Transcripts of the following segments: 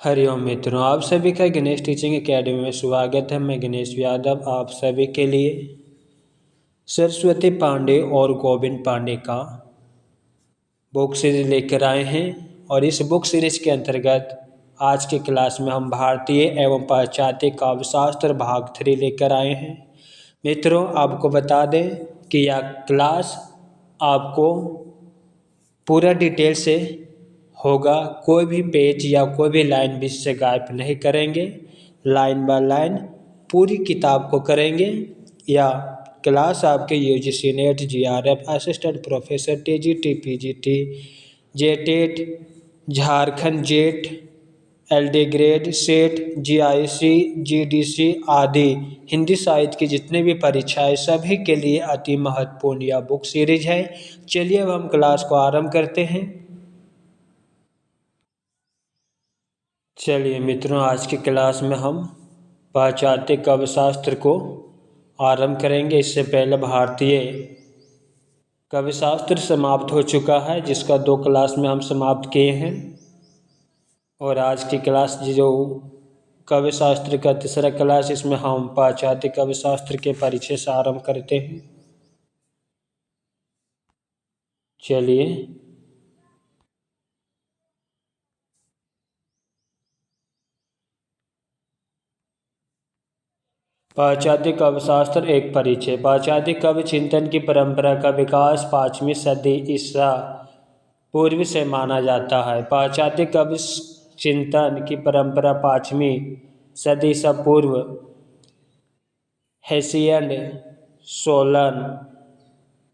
हरिओम मित्रों, आप सभी का गणेश टीचिंग एकेडमी में स्वागत है। मैं गणेश यादव आप सभी के लिए सरस्वती पांडे और गोविंद पांडे का बुक सीरीज लेकर आए हैं और इस बुक सीरीज के अंतर्गत आज की क्लास में हम भारतीय एवं पाश्चात्य काव्यशास्त्र भाग 3 लेकर आए हैं। मित्रों, आपको बता दें कि यह क्लास आपको पूरा डिटेल से होगा। कोई भी पेज या कोई भी लाइन बीच से गायब नहीं करेंगे, लाइन बाय लाइन पूरी किताब को करेंगे। या क्लास आपके UGC NET, JRF, assistant professor, TGT, PGT, JTET, Jharkhand JET, LD grade, SET, GIC, GDC आदि हिंदी साहित्य की जितने भी परीक्षाएं सभी के लिए अति महत्वपूर्ण यह बुक सीरीज है। चलिए अब हम क्लास को आरंभ करते हैं। चलिए मित्रों, आज की क्लास में हम पाश्चात्य काव्यशास्त्र को आरंभ करेंगे। इससे पहले भारतीय काव्यशास्त्र समाप्त हो चुका है, जिसका 2 क्लास में हम समाप्त किए हैं। और आज की क्लास जो काव्यशास्त्र का तीसरा क्लास, इसमें हम पाश्चात्य काव्यशास्त्र के परिचय से आरंभ करते हैं। चलिए पाश्चात्य काव्यशास्त्र एक परिचय। पाश्चात्य काव्य चिंतन की परंपरा का विकास 5वीं सदी ईसा पूर्व से माना जाता है। पाश्चात्य काव्य चिंतन की परंपरा 5वीं सदी ईसा पूर्व हेसियन, सोलन,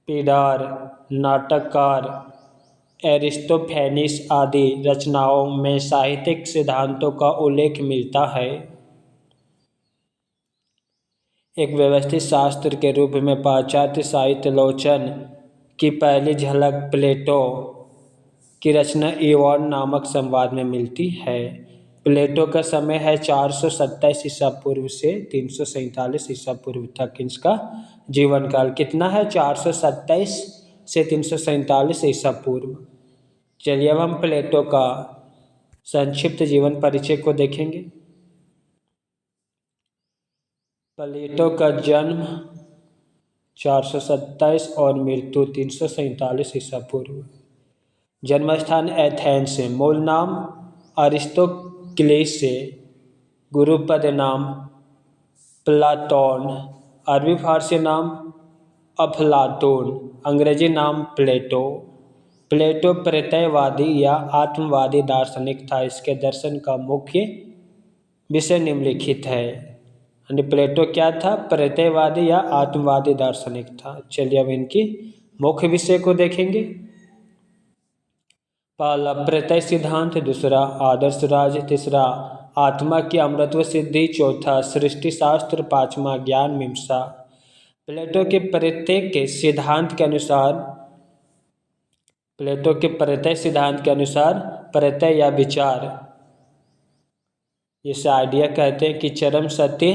पीडार, नाटककार, एरिस्टोफेनिस आदि रचनाओं में साहित्यिक सिद्धांतों का उल्लेख मिलता है। एक व्यवस्थित शास्त्र के रूप में पाश्चात्य साहित्य लोचन की पहली झलक प्लेटो की रचना इवॉन नामक संवाद में मिलती है। प्लेटो का समय है 427 ईसा पूर्व से 347 ईसा पूर्व तक इसका जीवन काल कितना है? 427 से 347 ईसा पूर्व। चलिए अब हम प्लेटो का संक्षिप्त जीवन परिचय को देखेंगे। प्लेटो का जन्म 427 और मृत्यु 347 ईसा पूर्व। जन्मस्थान एथेंस से, मूल नाम अरिस्टोक्लेस से, गुरुपद नाम प्लाटोन, अरबी फारसी नाम अफलातून, अंग्रेजी नाम प्लेटो। प्लेटो प्रत्ययवादी या आत्मवादी दार्शनिक था। इसके दर्शन का मुख्य विषय निम्नलिखित है। प्लेटो क्या था? प्रत्ययवादी या आत्मवादी दार्शनिक था। चलिए अब इनकी मुख्य विषय को देखेंगे। पहला प्रत्यय सिद्धांत, दूसरा आदर्श राज्य, तीसरा आत्मा की अमृतत्व सिद्धि, चौथा सृष्टि शास्त्र, पांचवा ज्ञान मीमांसा। प्लेटो के प्रत्यय सिद्धांत के अनुसार प्रत्यय या विचार, इसे आइडिया कहते हैं कि चरम सत्य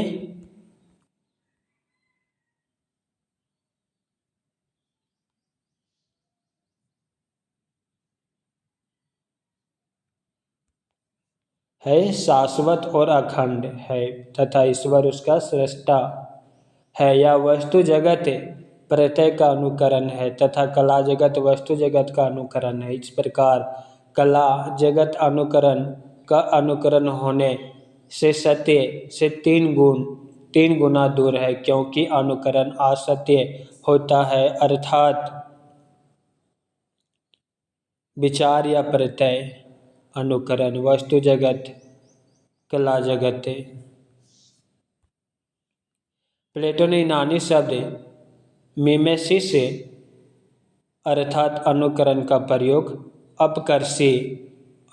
है, शाश्वत और अखंड है तथा ईश्वर उसका सृष्टा है। या वस्तु जगत प्रत्यय का अनुकरण है तथा कला जगत वस्तु जगत का अनुकरण है। इस प्रकार कला जगत अनुकरण होने से सत्य से 3 गुना दूर है, क्योंकि अनुकरण असत्य होता है, अर्थात विचार या प्रत्यय अनुकरण वस्तु जगत कला जगत। प्लेटो ने यूनानी शब्द मिमेसिस अर्थात अनुकरण का प्रयोग अपकर्षी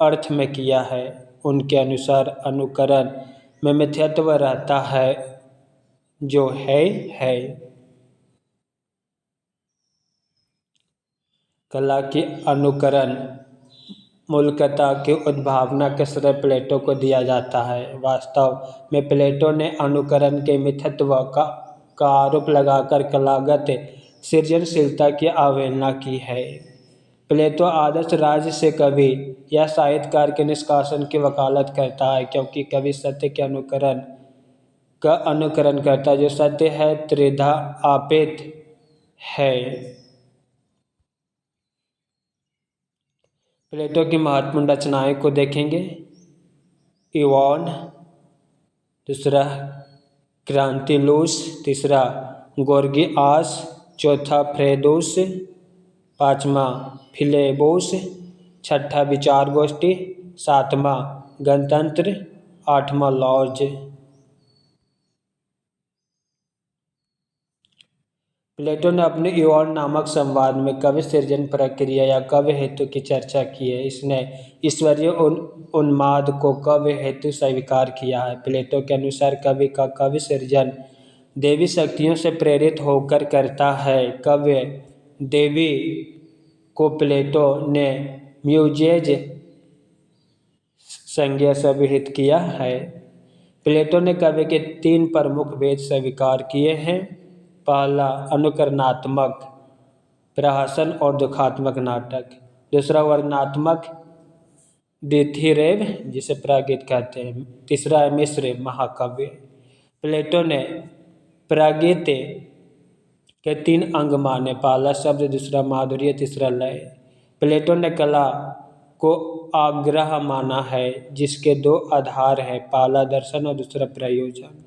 अर्थ में किया है। उनके अनुसार अनुकरण में मिथ्यात्व रहता है, जो है। कला की अनुकरण मूलकता की उद्भावना का श्रेय प्लेटो को दिया जाता है। वास्तव में प्लेटो ने अनुकरण के मिथ्यात्व का आरोप लगाकर कलागत सृजनशीलता की अवहेलना की है। प्लेटो आदर्श राज्य से कवि या साहित्यकार के निष्कासन की वकालत करता है, क्योंकि कवि सत्य के अनुकरण करता है। जो सत्य है त्रिधा आपेत है। प्लेटो की महत्वपूर्ण रचनाएं को देखेंगे। इवॉन, दूसरा क्रांतिलूस, तीसरा गोर्गियास, चौथा फ्रेदोस, पांचवा फिलेबोस, छठा विचार गोष्ठी, सातवां गणतंत्र, आठवां लॉज। प्लेटो ने अपने इवॉन नामक संवाद में कवि सृजन प्रक्रिया या काव्य हेतु की चर्चा की है। इसने ईश्वरीय उन्माद को काव्य हेतु स्वीकार किया है। प्लेटो के अनुसार कवि का काव्य सृजन देवी शक्तियों से प्रेरित होकर करता है। काव्य देवी को प्लेटो ने म्यूजेज संज्ञा से अभिहित किया है। प्लेटो ने काव्य के 3 प्रमुख भेद स्वीकार किए हैं। पहला अनुकरणात्मक प्रहसन और दुखात्मक नाटक, दूसरा वर्णनात्मक दिथिरेव जिसे प्रागीत कहते हैं, तीसरा है मिश्र महाकाव्य। प्लेटो ने प्रागीत के 3 अंग माने, पहला शब्द, दूसरा माधुर्य, तीसरा लय। प्लेटो ने कला को आग्रह माना है, जिसके 2 आधार हैं, पहला दर्शन और दूसरा प्रयोजन।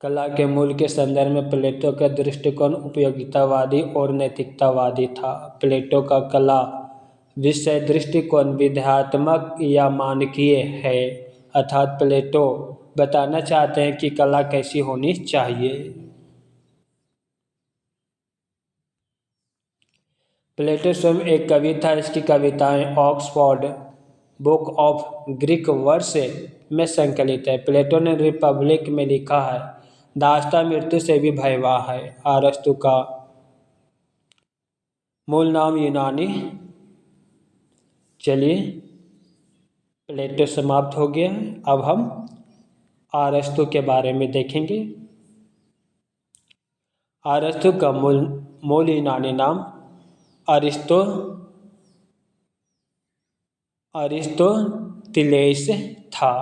कला के मूल के संदर्भ में प्लेटो का दृष्टिकोण उपयोगितावादी और नैतिकतावादी था। प्लेटो का कला विषय दृष्टिकोण विध्यात्मक या मानकीय है, अर्थात प्लेटो बताना चाहते हैं कि कला कैसी होनी चाहिए। प्लेटो स्वयं एक कवि था। इसकी कविताएं Oxford Book of Greek verse में संकलित है। प्लेटो ने रिपब्लिक में लिखा है, दास्ता मृत्यु से भी भयवाह है। अरस्तु का मूल नाम यूनानी। चलिए, प्लेटो समाप्त हो गया है। अब हम अरस्तु के बारे में देखेंगे। अरस्तु का मूल यूनानी नाम अरिस्टोतिलेस था।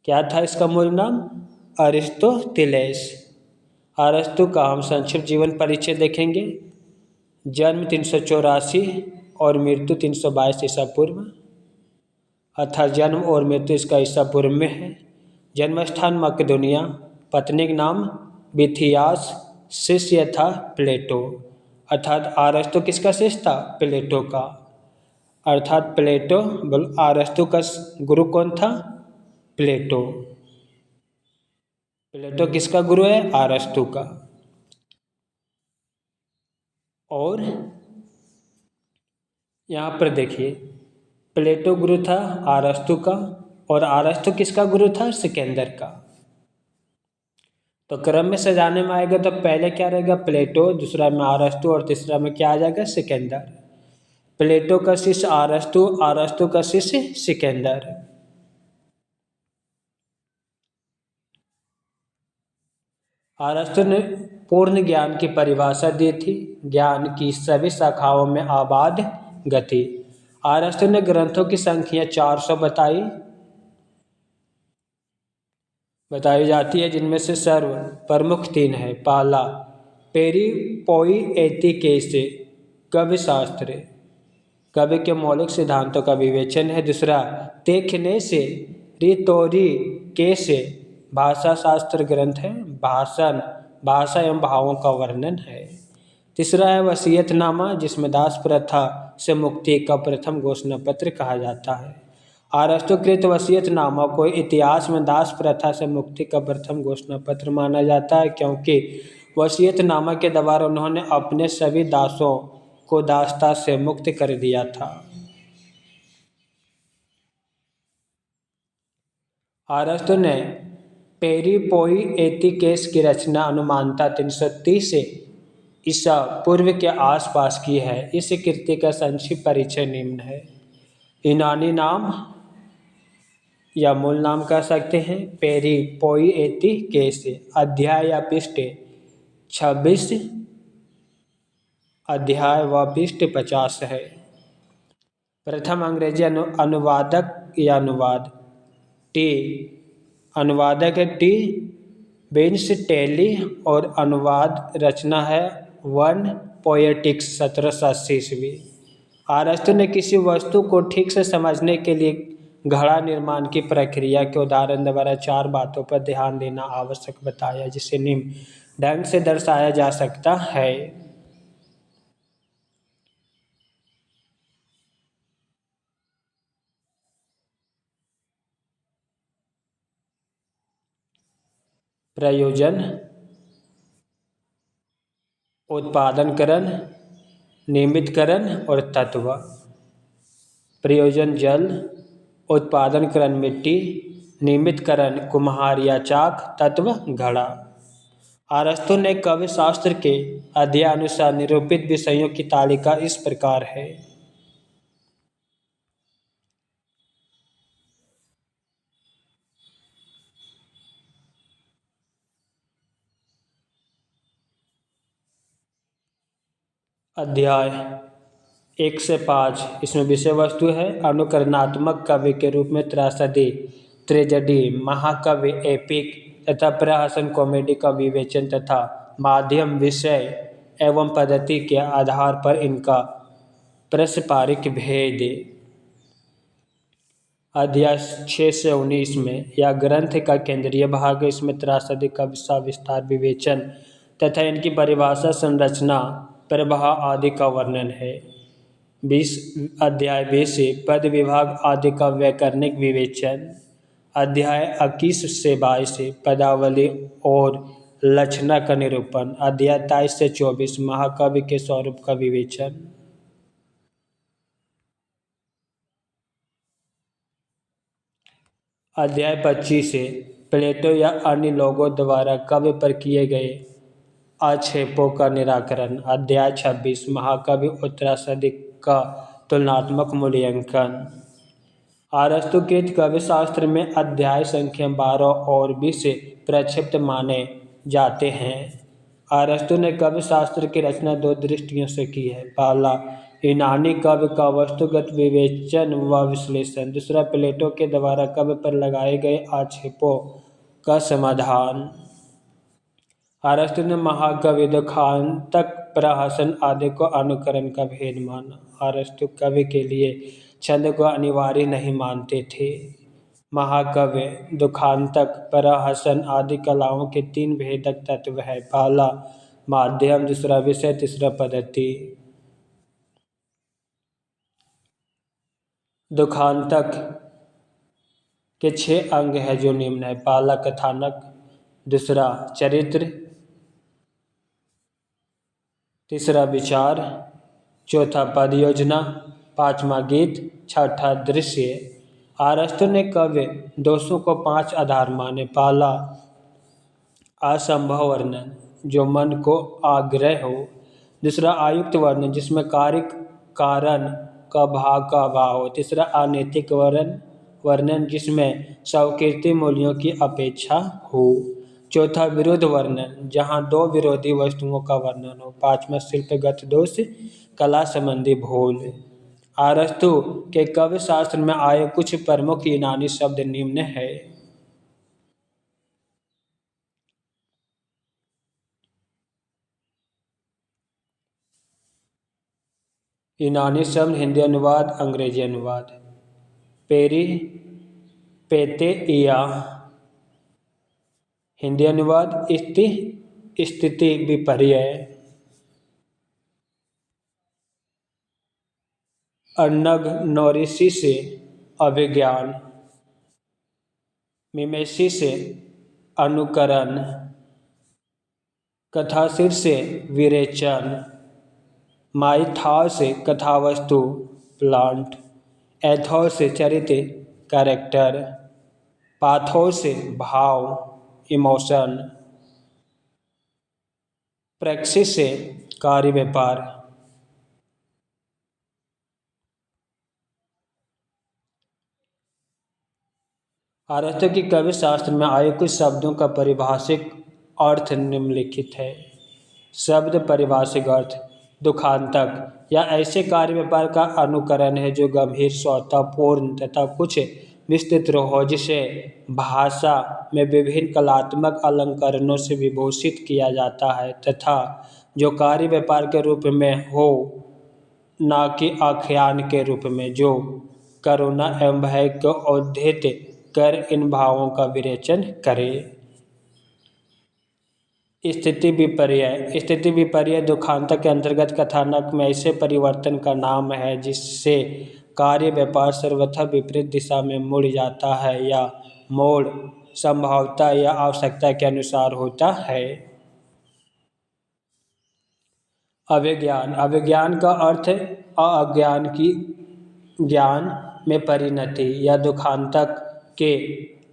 क्या था इसका मूल नाम? अरिस्टोतिलेस। अरस्तु का हम संक्षिप्त जीवन परिचय देखेंगे। जन्म 384 और मृत्यु 322 ईसा पूर्व, अर्थात जन्म और मृत्यु इसका ईसा पूर्व में है। जन्म स्थान मकदोनिया, पत्नी का नाम बिथियास, शिष्य था प्लेटो, अर्थात अरस्तु किसका शिष्य था? प्लेटो का। अर्थात अरस्तु का गुरु कौन था? प्लेटो। प्लेटो किसका गुरु है? अरस्तु का। और यहाँ पर देखिए, प्लेटो गुरु था अरस्तु का, और अरस्तु किसका गुरु था? सिकंदर का। तो क्रम में सजाने में आएगा तो पहले क्या रहेगा? प्लेटो, दूसरा में अरस्तु और तीसरा में क्या आ जाएगा? सिकंदर। प्लेटो का शिष्य अरस्तु, अरस्तु का शिष्य सिकंदर। अरस्तु ने पूर्ण ज्ञान की परिभाषा दी थी, ज्ञान की सभी शाखाओं में आबाद गति। अरस्तु ने ग्रंथों की संख्या 400 बताई जाती है, जिनमें से सर्व प्रमुख 3 है। पहला पेरिपोइएटिकेस काव्य शास्त्र, काव्य के मौलिक सिद्धांतों का विवेचन है। दूसरा तेखनेस रिटोरिकेस भाषा शास्त्र ग्रंथ है, भाषा एवं भावों का वर्णन है। तीसरा है वसीयतनामा, जिसमें दास प्रथा से मुक्ति का प्रथम घोषणा पत्र कहा जाता है। अरस्तुकृत वसीयतनामा को इतिहास में दास प्रथा से मुक्ति का प्रथम घोषणा पत्र माना जाता है, क्योंकि वसीयतनामा के द्वारा उन्होंने अपने सभी दासों को दासता से मुक्त कर दिया था। अरस्तु ने पेरिपोइएटिकेस की रचना अनुमानतः 330 ईसा पूर्व के आसपास की है। इस कृति का संक्षिप्त परिचय निम्न है। यूनानी नाम या मूल नाम कह सकते हैं पेरिपोइएटिकेस, अध्याय या पृष्ठ 26 अध्याय व पृष्ठ 50 है। प्रथम अंग्रेजी अनुवादक या अनुवाद टी अनुवादक है टी बेंस टेली और अनुवाद रचना है वन पोएटिक्स 1780 ईस्वी। अरस्तु ने किसी वस्तु को ठीक से समझने के लिए घड़ा निर्माण की प्रक्रिया के उदाहरण द्वारा 4 बातों पर ध्यान देना आवश्यक बताया, जिसे निम्न ढंग से दर्शाया जा सकता है। प्रयोजन, उत्पादनकरण, नियमितकरण और तत्व। प्रयोजन जल, उत्पादनकरण मिट्टी, नियमितकरण कुम्हार या चाक, तत्व घड़ा। अरस्तु ने काव्य शास्त्र के अध्यायानुसार निरूपित विषयों की तालिका इस प्रकार है। अध्याय 1 से 5, इसमें विषय वस्तु है अनुकरणात्मक काव्य के रूप में त्रासदी, ट्रेजेडी, महाकाव्य, एपिक तथा प्रहसन कॉमेडी का विवेचन तथा माध्यम, विषय एवं पद्धति के आधार पर इनका पारस्परिक भेद। अध्याय 6 से 19 में यह ग्रंथ का केंद्रीय भाग है। इसमें त्रासदी का विस्तार, विवेचन तथा इनकी परिभाषा, संरचना, प्रवाह आदि का वर्णन है। अध्याय 20 से पद विभाग आदि का व्याकरणिक विवेचन। अध्याय 21 से 22 से पदावली और लक्षणा का निरूपण। अध्याय 23 से 24 महाकाव्य के स्वरूप का विवेचन। अध्याय 25 से प्लेटो या अन्य लोगों द्वारा काव्य पर किए गए आक्षेपों का निराकरण। अध्याय 26 महाकाव्य और त्रासदी का तुलनात्मक मूल्यांकन। अरस्तुकृत काव्य शास्त्र में अध्याय संख्या 12 और 20 से प्रक्षिप्त माने जाते हैं। अरस्तु ने काव्य शास्त्र की रचना 2 दृष्टियों से की है। पहला, यूनानी काव्य का वस्तुगत विवेचन व विश्लेषण। दूसरा, प्लेटो के द्वारा काव्य पर लगाए गए आक्षेपों का समाधान। अरस्तु ने महाकाव्य, दुखांतक, प्रहसन आदि को अनुकरण का भेद माना। अरस्तु काव्य के लिए छंद को अनिवार्य नहीं मानते थे। महाकाव्य, दुखांतक, प्रहसन आदि कलाओं के 3 भेदक तत्व है। पहला माध्यम, दूसरा विषय, तीसरा पद्धति। दुखांतक के 6 अंग है जो निम्न है। पहला कथानक, दूसरा चरित्र, तीसरा विचार, चौथा पद योजना, 5वां गीत, छठा दृश्य। अरस्तु ने काव्य दोषों को 5 आधार माने। पहला, असंभव वर्णन, जो मन को आग्रह हो। दूसरा, आयुक्त वर्णन, जिसमें कार्य कारण का भाग का अभाव हो। तीसरा, अनैतिक वर्णन, जिसमें स्वीकृति मूल्यों की अपेक्षा हो। चौथा, विरुद्ध वर्णन, जहाँ 2 विरोधी वस्तुओं का वर्णन हो। 5वां, शिल्पगत दोष, कला संबंधी भूल। अरस्तु के काव्य शास्त्र में आए कुछ प्रमुख यूनानी शब्द निम्न है। यूनानी शब्द, हिंदी अनुवाद, अंग्रेजी अनुवाद। पेरिपेतेइया, हिंदी अनुवाद, स्थिति विपर्यय। अनग्नोसिस से अभिज्ञान, मिमेसिस से अनुकरण, कथाशीर्ष से विरेचन, माइथॉस से कथावस्तु प्लांट, एथोस से चरित्र कैरेक्टर, पाथोस से भाव इमोशन, प्रैक्सिस से कार्य व्यापार। अरस्तु की काव्य शास्त्र में आए कुछ शब्दों का पारिभाषिक अर्थ निम्नलिखित है। शब्द पारिभाषिक अर्थ, दुखांतक या ऐसे कार्य व्यापार का अनुकरण है जो गंभीर, स्वतःपूर्ण तथा कुछ विस्तृत हो, जिसे भाषा में विभिन्न कलात्मक अलंकरणों से विभूषित किया जाता है तथा जो कार्य व्यापार के रूप में हो, न कि आख्यान के रूप में, जो करुणा एवं भय को उद्धृत कर इन भावों का विरेचन करे। स्थिति विपर्य दुखांतक के अंतर्गत कथानक में ऐसे परिवर्तन का नाम है जिससे कार्य व्यापार सर्वथा विपरीत दिशा में मुड़ जाता है या मोड़ संभवतः या आवश्यकता के अनुसार होता है। अभिज्ञान अभिज्ञान का अर्थ अज्ञान की ज्ञान में परिणति या दुखांतक के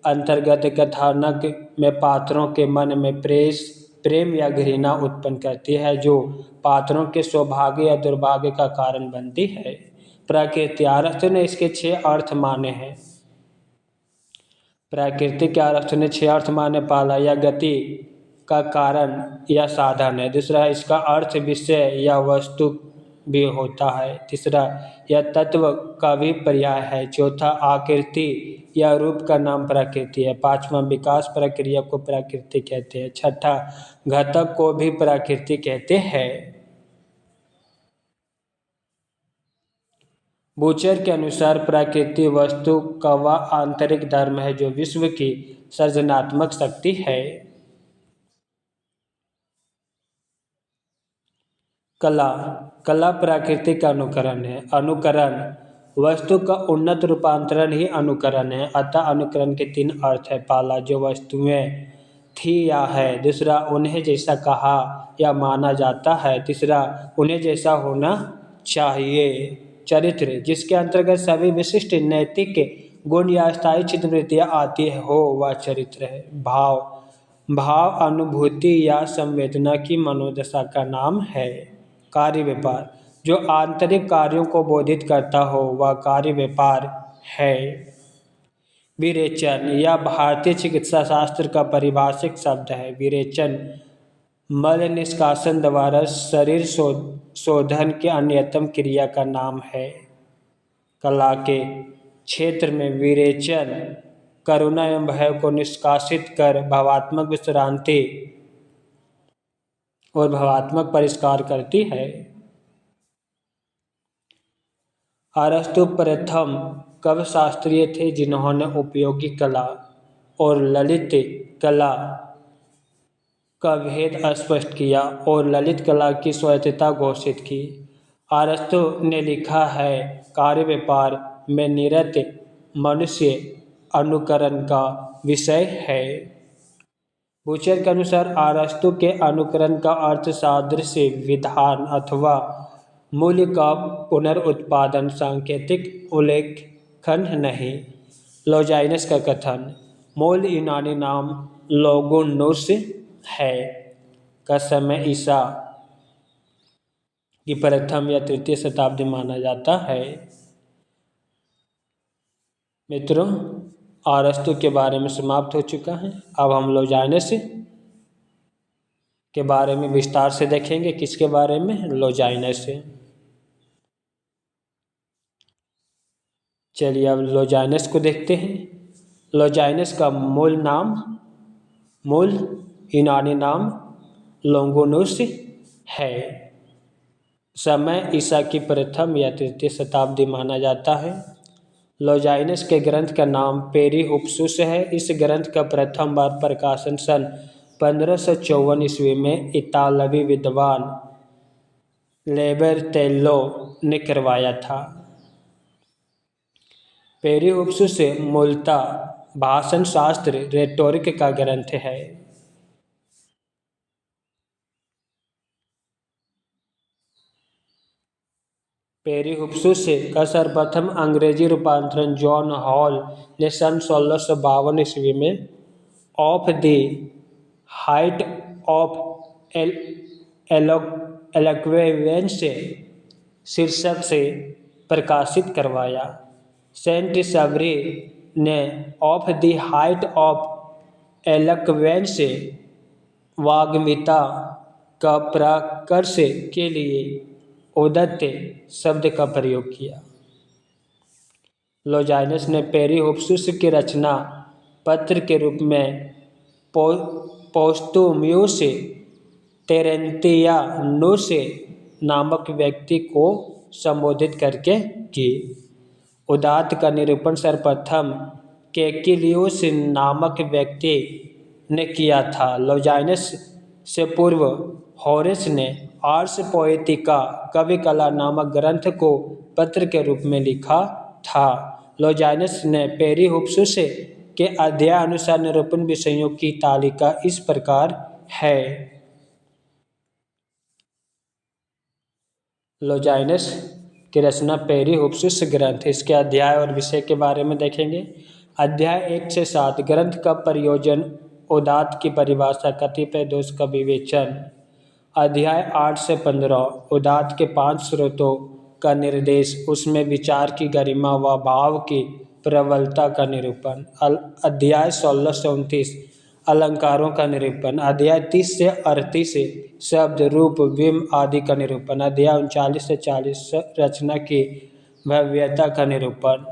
अंतर्गत कथानक में पात्रों के मन में प्रेम या घृणा उत्पन्न करती है, जो पात्रों के सौभाग्य या दुर्भाग्य का कारण बनती है। प्रकृति अरस्तु ने इसके 6 अर्थ माने हैं। प्रकृति के अरस्तु ने 6 अर्थ माने। पहला, यह गति का कारण या साधन है। दूसरा, इसका अर्थ विषय या वस्तु भी होता है। तीसरा, यह तत्व का भी पर्याय है। चौथा, आकृति या रूप का नाम प्रकृति है। पांचवा, विकास प्रक्रिया को प्रकृति कहते हैं। छठा, घटक को भी प्रकृति कहते हैं। बूचर के अनुसार प्रकृति वस्तु का वह आंतरिक धर्म है जो विश्व की सृजनात्मक शक्ति है। कला प्रकृति का अनुकरण है। अनुकरण वस्तु का उन्नत रूपांतरण ही अनुकरण है। अतः अनुकरण के 3 अर्थ है। पहला, जो वस्तुएं थी या है। दूसरा, उन्हें जैसा कहा या माना जाता है। तीसरा, उन्हें जैसा होना चाहिए। चरित्र, जिसके अंतर्गत सभी विशिष्ट नैतिक गुण या स्थायी चित्तवृत्तियां आती हो, वह चरित्र है। भाव अनुभूति या संवेदना की मनोदशा का नाम है। कार्य व्यापार, जो आंतरिक कार्यों को बोधित करता हो, वह कार्य व्यापार है। विरेचन, यह भारतीय चिकित्सा शास्त्र का पारिभाषिक शब्द है। विरेचन मल निष्कासन द्वारा शरीर शोधन की अन्यतम क्रिया का नाम है। कला के क्षेत्र में विरेचन करुणा एवं भय को निष्कासित कर भावात्मक विश्रांति और भावात्मक परिष्कार करती है। अरस्तु प्रथम कवि शास्त्री थे जिन्होंने उपयोगी कला और ललित कला का भेद स्पष्ट किया और ललित कला की स्वायत्तता घोषित की। अरस्तु ने लिखा है, कार्य व्यापार में निरत मनुष्य अनुकरण का विषय है। बूचर के अनुसार अरस्तु के अनुकरण का अर्थ सादृश्य विधान अथवा मूल्य का पुनरुत्पादन, सांकेतिक उल्लेखन नहीं। लोजाइनस का कथन, मूल यूनानी नाम लोगोनुस है, का समय ईसा की प्रथम या तृतीय शताब्दी माना जाता है। मित्रों, अरस्तु के बारे में समाप्त हो चुका है। अब हम लोजाइनस के बारे में विस्तार से देखेंगे। किसके बारे में? लोजाइनस से। चलिए अब लोजाइनस को देखते हैं। लोजाइनस का मूल यूनानी नाम लोंगोनुस है। समय ईसा की प्रथम या तृतीय शताब्दी माना जाता है। लोजाइनस के ग्रंथ का नाम पेरिहुपसुस है। इस ग्रंथ का प्रथम बार प्रकाशन सन 1554 ईस्वी में इतालवी विद्वान लेबेरतेल्लो ने करवाया था। पेरिहुपसुस मूलतः भाषण शास्त्र रेटोरिक का ग्रंथ है। पेरिहुपसुस का सर्वप्रथम अंग्रेजी रूपांतरण जॉन हॉल ने सन 1652 ईस्वी में of the height of eloquence शीर्षक से प्रकाशित करवाया। सेंट सबरी ने of the height of eloquence वाग्मिता का प्रकर्ष के लिए औदत्य शब्द का प्रयोग किया। लॉजाइनस ने पेरिहोप्सुस की रचना पत्र के रूप में पोस्तुम्यूस तेरेंतियानुस नामक व्यक्ति को संबोधित करके की। उदात्त का निरूपण सर्वप्रथम केकिलियुस नामक व्यक्ति ने किया था। लॉजाइनस से पूर्व होरेस ने आर्स पोएटिका कवि कला नामक ग्रंथ को पत्र के रूप में लिखा था। लॉजाइनस ने पेरिहोप्सुस के अध्याय अनुसार निरूपण विषयों की तालिका इस प्रकार है। लॉजाइनस की रचना पेरिहोप्सुस ग्रंथ, इसके अध्याय और विषय के बारे में देखेंगे। अध्याय 1 से 7 ग्रंथ का प्रयोजन, उदात्त की परिभाषा, कतिपय दोष का विवेचन। अध्याय 8 से 15 उदात्त के 5 स्रोतों का निर्देश, उसमें विचार की गरिमा व भाव की प्रबलता का निरूपण। अध्याय 16 से 29 अलंकारों का निरूपण। अध्याय 30 से 38 शब्द, रूप, बिंब आदि का निरूपण। अध्याय 39 से 40 रचना की भव्यता का निरूपण।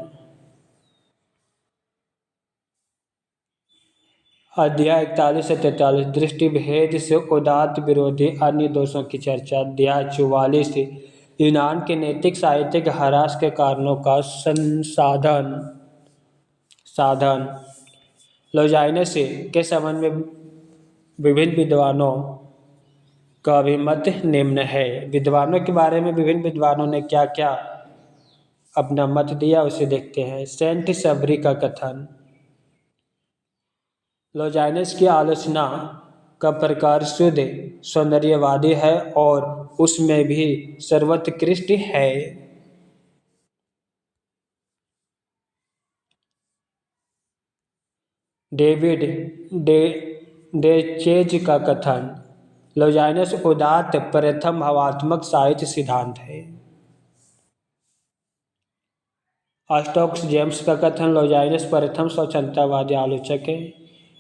अध्याय 41 से 43 दृष्टि भेद से उदात्त विरोधी अन्य दोषों की चर्चा। अध्याय 44 यूनान के नैतिक साहित्यिक ह्रास के कारणों का साधन। लॉजाइनस के संबंध में विभिन्न विद्वानों का अभिमत निम्न है। विद्वानों के बारे में विभिन्न विद्वानों ने क्या क्या अपना मत दिया उसे देखते हैं। सेंट सबरी का कथन, लॉजाइनस की आलोचना का प्रकार शुद्ध सौंदर्यवादी है और उसमें भी सर्वोत्कृष्ट है। डेविड डेचेज का कथन, लॉजाइनस उदात्त प्रथम भावात्मक साहित्य सिद्धांत है। स्टोक्स जेम्स का कथन, लॉजाइनस प्रथम स्वतंत्रतावादी आलोचक है।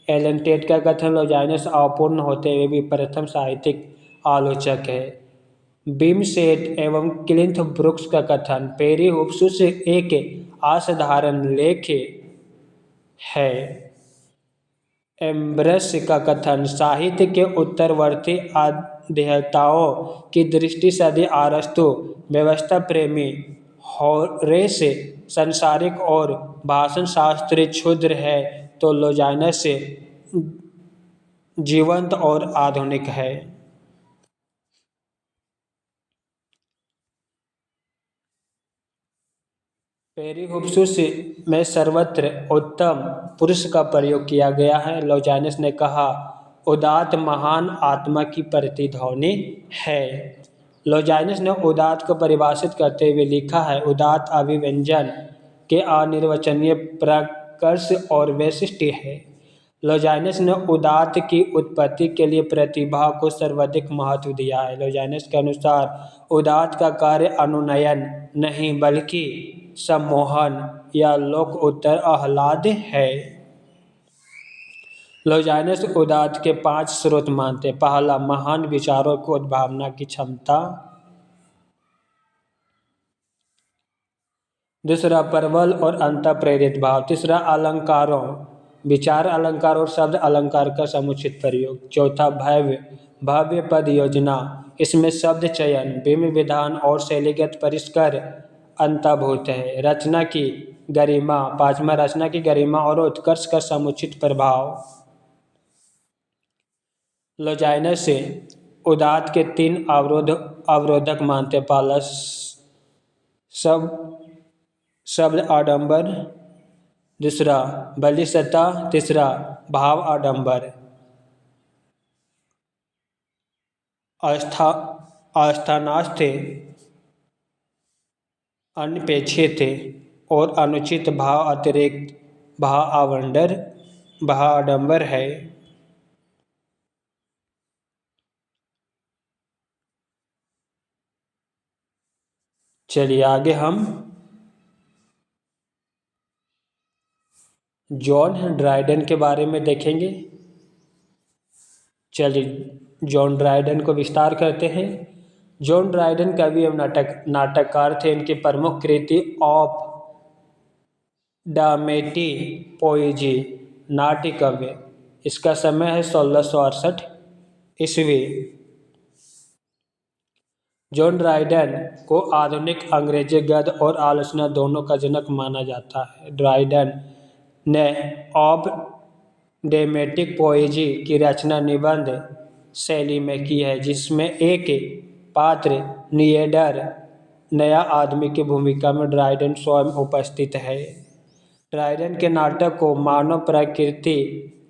एलन टेट का कथन, लॉजाइनस अपूर्ण होते हुए भी प्रथम साहित्यिक आलोचक है। बिमसेट एवं क्लिंथ ब्रुक्स का कथन, पेरिहोप्सुस एक असाधारण लेख है। एम्ब्रस का कथन, साहित्य के उत्तरवर्ती अध्येताओं की दृष्टि से यदि अरस्तु व्यवस्था प्रेमी, होरेस सांसारिक और भाषण शास्त्री क्षुद्र है, तो लॉजाइनस जीवंत और आधुनिक है। पेरिहोप्सुस में सर्वत्र उत्तम पुरुष का प्रयोग किया गया है। लॉजाइनस ने कहा, उदात्त महान आत्मा की प्रतिध्वनि है। लॉजाइनस ने उदात्त को परिभाषित करते हुए लिखा है, उदात्त अभिव्यंजन के अनिर्वचनीय प्रकर्ष और वैशिष्ट्य है। लॉजाइनस ने उदात्त की उत्पत्ति के लिए प्रतिभा को सर्वाधिक महत्व दिया है। लॉजाइनस के अनुसार उदात्त का कार्य अनुनयन नहीं बल्कि सम्मोहन या लोक उत्तर आह्लाद है। लॉजाइनस उदात्त के 5 स्रोत मानते। पहला, महान विचारों को उद्भावना की क्षमता। दूसरा, प्रबल और अंतः प्रेरित भाव। तीसरा, अलंकारों, विचार अलंकार और शब्द अलंकार का समुचित प्रयोग। चौथा, भव्य पद योजना, इसमें शब्द चयन, बिंब विधान और शैलीगत परिष्कार अंतर्भूत है। रचना की गरिमा। पांचवा, रचना की गरिमा और उत्कर्ष का समुचित प्रभाव। लॉजाइनस उदात्त के 3 अवरोधक मानते। पहला, शब्द आडंबर। दूसरा, बलिष्ठता। तीसरा, भाव आडंबर। अस्थानास्थ, अनपेक्षित और अनुचित भाव अतिरिक्त भाव आडंबर है। चलिए आगे हम जॉन ड्राइडन के बारे में देखेंगे। चलिए जॉन ड्राइडन को विस्तार करते हैं। जॉन ड्राइडन कवि एवं नाटककार थे। इनकी प्रमुख कृति ऑफ डामेटी पोएजी नाट्य काव्य। इसका समय है 1668 ईस्वी। जॉन ड्राइडन को आधुनिक अंग्रेजी गद्य और आलोचना दोनों का जनक माना जाता है। ड्राइडन ने ऑफ ड्रामेटिक पोएजी की रचना निबंध शैली में की है, जिसमें एक पात्र निएडर नया आदमी की भूमिका में ड्राइडन स्वयं उपस्थित है। ड्राइडन के नाटक को मानव प्रकृति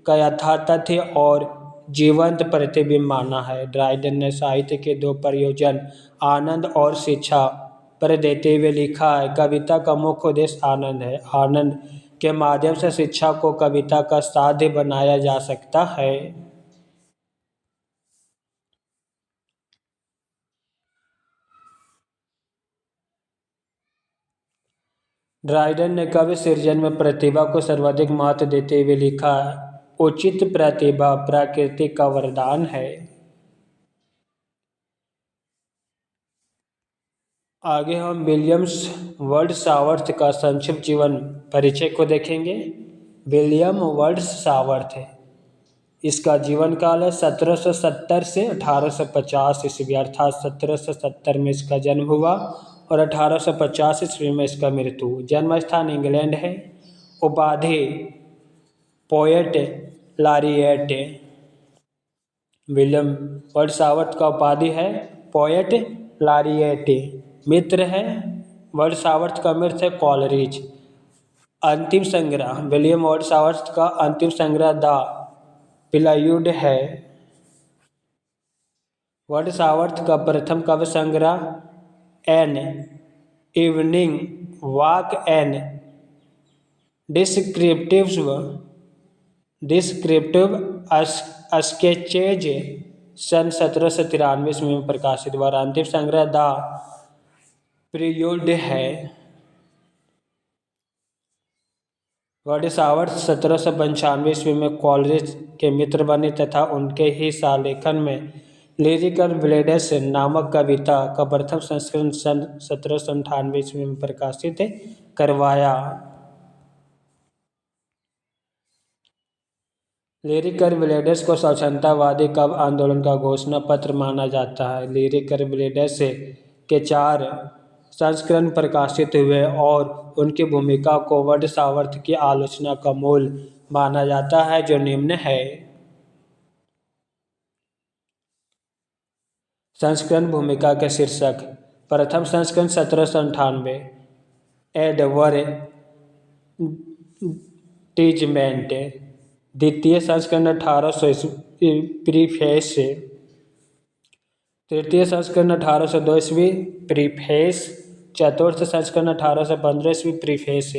का यथातथ्य और जीवंत प्रतिबिंब माना है। ड्राइडन ने साहित्य के दो प्रयोजन आनंद और शिक्षा पर देते हुए लिखा है। कविता का मुख्य उद्देश्य आनंद है। आनंद के माध्यम से शिक्षा को कविता का साध्य बनाया जा सकता है। ड्राइडन ने कवि सृजन में प्रतिभा को सर्वाधिक महत्व देते हुए लिखा है, उचित प्रतिभा प्रकृति का वरदान है। आगे हम विलियम्स वर्ड्सवर्थ का संक्षिप्त जीवन परिचय को देखेंगे। विलियम वर्ड्सवर्थ, इसका जीवन काल है 1770 से 1850 ईस्वी, अर्थात 1770 में इसका जन्म हुआ और 1850 ईस्वी में इसका मृत्यु। जन्म स्थान इंग्लैंड है। उपाधि पोएट लॉरिएट। विलियम वर्ड्सवर्थ का उपाधि है पोएट लॉरिएट। मित्र है वर्ड्सवर्थ का मित्र है कॉलरिज। अंतिम संग्रह विलियम वर्ड्सवर्थ का अंतिम संग्रह द प्रेल्यूड है। वर्ड्सवर्थ का प्रथम काव्य संग्रह an evening walk and descriptive sketches सन 1793 ईस्वी में प्रकाशित हुआ। अंतिम संग्रह द प्रेल्यूड है। वर्ड्सवर्थ 1795 ईस्वी में कॉलरिज के मित्र बने तथा उनके ही सालेखन में लिरिकल ब्लेड्स नामक कविता का प्रथम संस्करण सन 1798 ईस्वी में प्रकाशित करवाया। लिरिकल ब्लेड्स को स्वतंत्रतावादी काव्य आंदोलन का घोषणा पत्र माना जाता है। लिरिकल ब्लेड्स के 4 संस्करण प्रकाशित हुए और उनकी भूमिका को वर्ड्सवर्थ की आलोचना का मूल माना जाता है, जो निम्न है। संस्करण भूमिका के शीर्षक। प्रथम संस्करण 1798 एडवर्टीजमेंट। द्वितीय संस्करण 1800 प्रीफेस। तृतीय संस्करण 1802 ईस्वी प्रीफेस। चतुर्थ संस्करण 1815 ईस्वी प्रीफेस।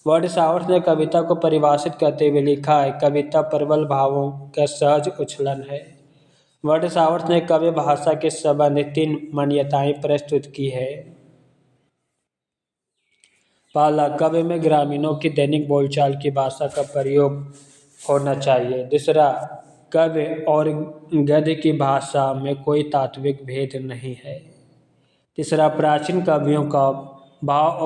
वर्ड्सवर्थ ने कविता को परिभाषित करते हुए लिखा है, कविता प्रबल भावों का सहज उछलन है। वर्ड्सवर्थ ने काव्य भाषा के संबंध 3 मान्यताएं प्रस्तुत की है। पहला, काव्य में ग्रामीणों की दैनिक बोलचाल की भाषा का प्रयोग होना चाहिए। दूसरा, काव्य और गद्य की भाषा में कोई तात्विक भेद नहीं है। तीसरा, प्राचीन कवियों का भाव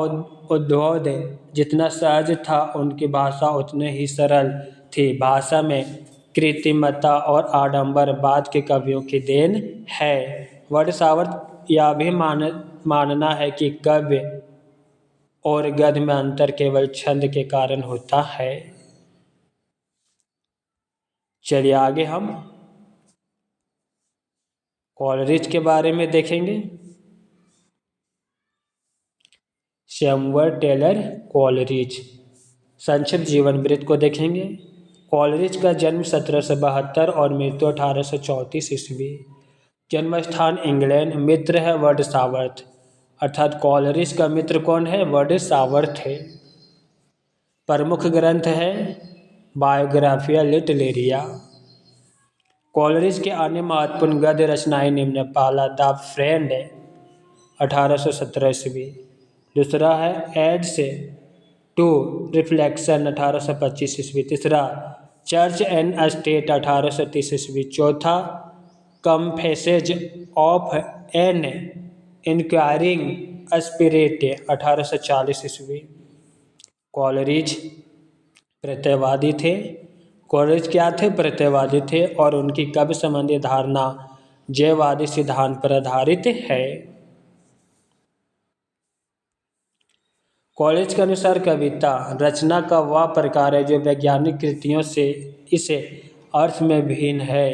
उद्बोध जितना सहज था, उनकी भाषा उतने ही सरल थी। भाषा में कृत्रिमता और आडंबर बाद के कवियों की देन है। वर्ड्सवर्थ यह भी मानना है कि काव्य और गद्य में अंतर केवल छंद के कारण होता है। चलिए आगे हम कॉलरिज के बारे में देखेंगे। सैमुअल टेलर कॉलरिज, संक्षिप्त जीवन वृत्त को देखेंगे। कॉलरिज का जन्म 1772 और मृत्यु 1834 ईस्वी। जन्म स्थान इंग्लैंड। मित्र है वर्ड्सवर्थ, अर्थात कॉलरिज का मित्र कौन है? वर्ड्सवर्थ है। प्रमुख ग्रंथ है बायोग्राफिया लिटरेरिया। कॉलरिज के अन्य महत्वपूर्ण गद्य रचनाएं निम्न। पहला, द फ्रेंड 1817 ईस्वी। दूसरा है एड्स टू रिफ्लेक्शन 1825 ईस्वी। तीसरा, चर्च एंड स्टेट 1830 ईस्वी। चौथा, कम्फेसेज ऑफ एन इंक्वायरिंग स्पिरिट 1840 ईस्वी। कॉलरिज प्रत्ययवादी थे। कॉलरिज क्या थे? प्रत्ययवादी थे और उनकी कवि संबंधी धारणा जयवादी सिद्धांत पर आधारित है। कॉलेज के अनुसार कविता रचना का वह प्रकार है जो वैज्ञानिक कृतियों से इस अर्थ में भिन्न है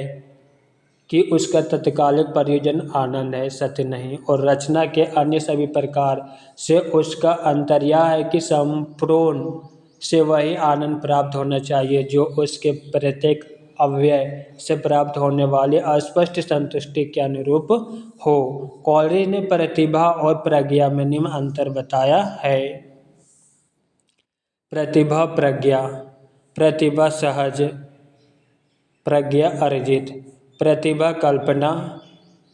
कि उसका तत्कालिक प्रयोजन आनंद है, सत्य नहीं, और रचना के अन्य सभी प्रकार से उसका अंतर यह है कि संपूर्ण से वही आनंद प्राप्त होना चाहिए जो उसके प्रत्येक अव्यय से प्राप्त होने वाली अस्पष्ट संतुष्टि के अनुरूप हो। कॉलरिज ने प्रतिभा और प्रज्ञा में निम्न अंतर बताया है। प्रतिभा प्रज्ञा, प्रतिभा सहज, प्रज्ञा अर्जित। प्रतिभा कल्पना,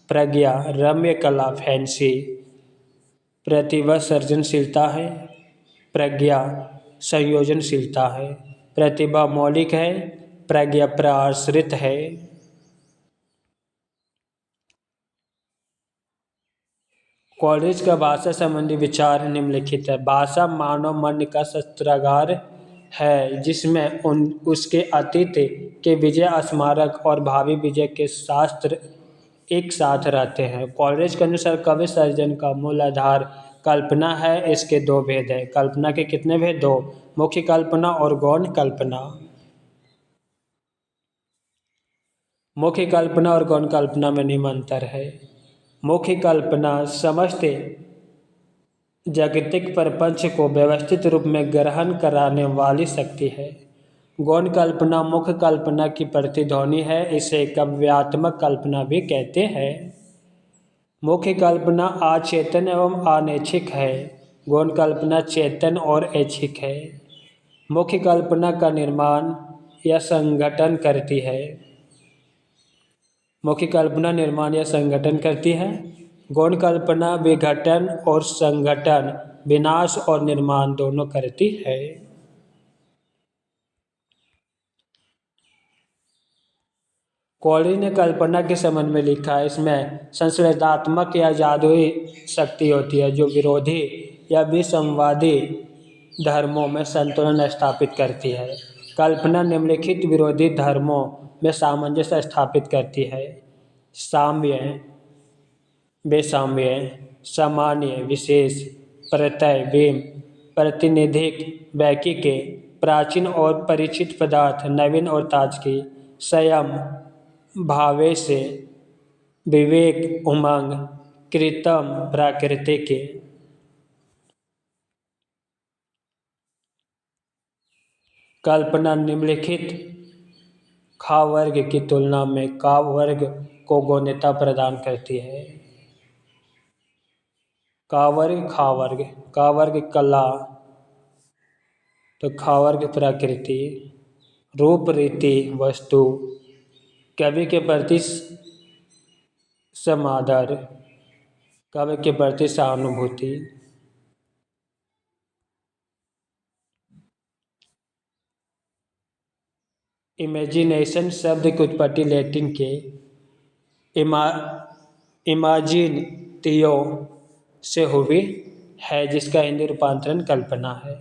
प्रज्ञा रम्य कला फैंसी। प्रतिभा सृजनशीलता है, प्रज्ञा संयोजनशीलता है। प्रतिभा मौलिक है, प्रज्ञा प्रआश्रित है। कॉलरिज का भाषा संबंधी विचार निम्नलिखित है। भाषा मानव मन का शस्त्रागार है जिसमें उसके अतीत के विजय स्मारक और भावी विजय के शास्त्र एक साथ रहते हैं। कॉलरिज के अनुसार कवि सर्जन का मूल आधार कल्पना है। इसके दो भेद हैं। कल्पना के कितने भेद? दो, मुख्य कल्पना और गौण कल्पना। मुख्य कल्पना और गौण कल्पना में निम्न अंतर है। मुख्य कल्पना समस्त जागतिक प्रपंच को व्यवस्थित रूप में ग्रहण कराने वाली शक्ति है। गौण कल्पना मुख्य कल्पना की प्रतिध्वनि है। इसे काव्यात्मक कल्पना भी कहते हैं। मुख्य कल्पना अचेतन एवं अनैच्छिक है। गौण कल्पना चेतन और ऐच्छिक है। मुख्य कल्पना का निर्माण या संगठन करती है। मुख्य कल्पना निर्माण या संगठन करती है। गौण कल्पना विघटन और संगठन, विनाश और निर्माण दोनों करती है। कॉलरिज ने कल्पना के संबंध में लिखा है, इसमें संश्लेषणात्मक या जादुई शक्ति होती है जो विरोधी या विसंवादी धर्मों में संतुलन स्थापित करती है। कल्पना निम्नलिखित विरोधी धर्मों में सामंजस्य स्थापित करती है। साम्य, बेसाम्य, सामान्य, विशेष, प्रत्यय, वेम, प्रातिनिधिक, वैकिक, प्राचीन और परिचित पदार्थ, नवीन और ताजगी, संयम, भावेश, विवेक, उमंग, कृत्रिम, प्राकृतिक। कल्पना निम्नलिखित ख वर्ग की तुलना में क वर्ग को गौणता प्रदान करती है। क वर्ग, ख वर्ग। क वर्ग कला, तो ख वर्ग प्रकृति, रूप, रीति, वस्तु, कवि के प्रति समादर, कवि के प्रति सहानुभूति। इमेजिनेशन शब्द की उत्पत्ति लैटिन के इमाजिनियो से हुई है जिसका हिंदी रूपांतरण कल्पना है।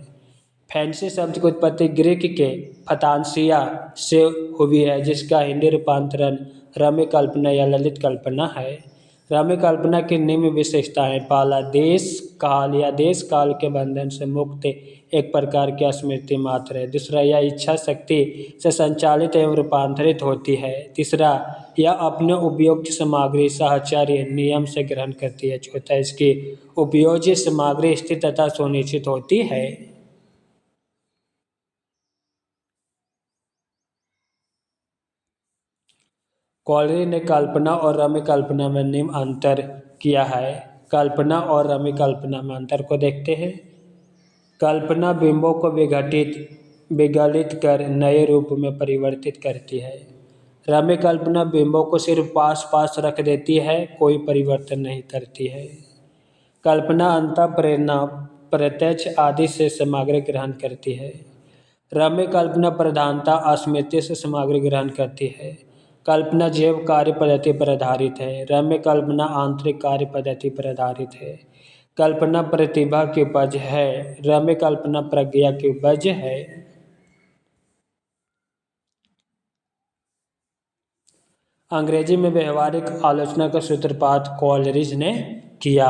फैंसी शब्द की उत्पत्ति ग्रीक के फतांसिया से हुई है जिसका हिंदी रूपांतरण रम्य कल्पना या ललित कल्पना है। रम्य कल्पना की निम्न विशेषताएं: पहला, देश काल या देश काल के बंधन से मुक्त एक प्रकार की स्मृति मात्र है। दूसरा, यह इच्छा शक्ति से संचालित एवं रूपांतरित होती है। तीसरा, यह अपने उपयोग की सामग्री साहचर्य नियम से ग्रहण करती है। चौथा, इसकी उपयोज्य सामग्री स्थिर तथा सुनिश्चित होती है। कॉलरिज ने कल्पना और रम्य कल्पना में निम्न अंतर किया है। कल्पना और रम्य कल्पना में अंतर को देखते हैं। कल्पना बिंबों को विगलित कर नए रूप में परिवर्तित करती है। रम्य कल्पना बिंबों को सिर्फ पास पास रख देती है, कोई परिवर्तन नहीं करती है। कल्पना अंतः प्रेरणा, प्रत्यक्ष आदि से सामग्री ग्रहण करती है। रम्य कल्पना प्रधानता स्मृति से सामग्री ग्रहण करती है। कल्पना जैव कार्य पद्धति पर आधारित है। रम्य कल्पना आंतरिक कार्य पद्धति पर आधारित है। कल्पना प्रतिभा की उपज है। रम्य कल्पना प्रज्ञा की उपज है। अंग्रेजी में व्यवहारिक आलोचना का सूत्रपात कॉलरिज ने किया।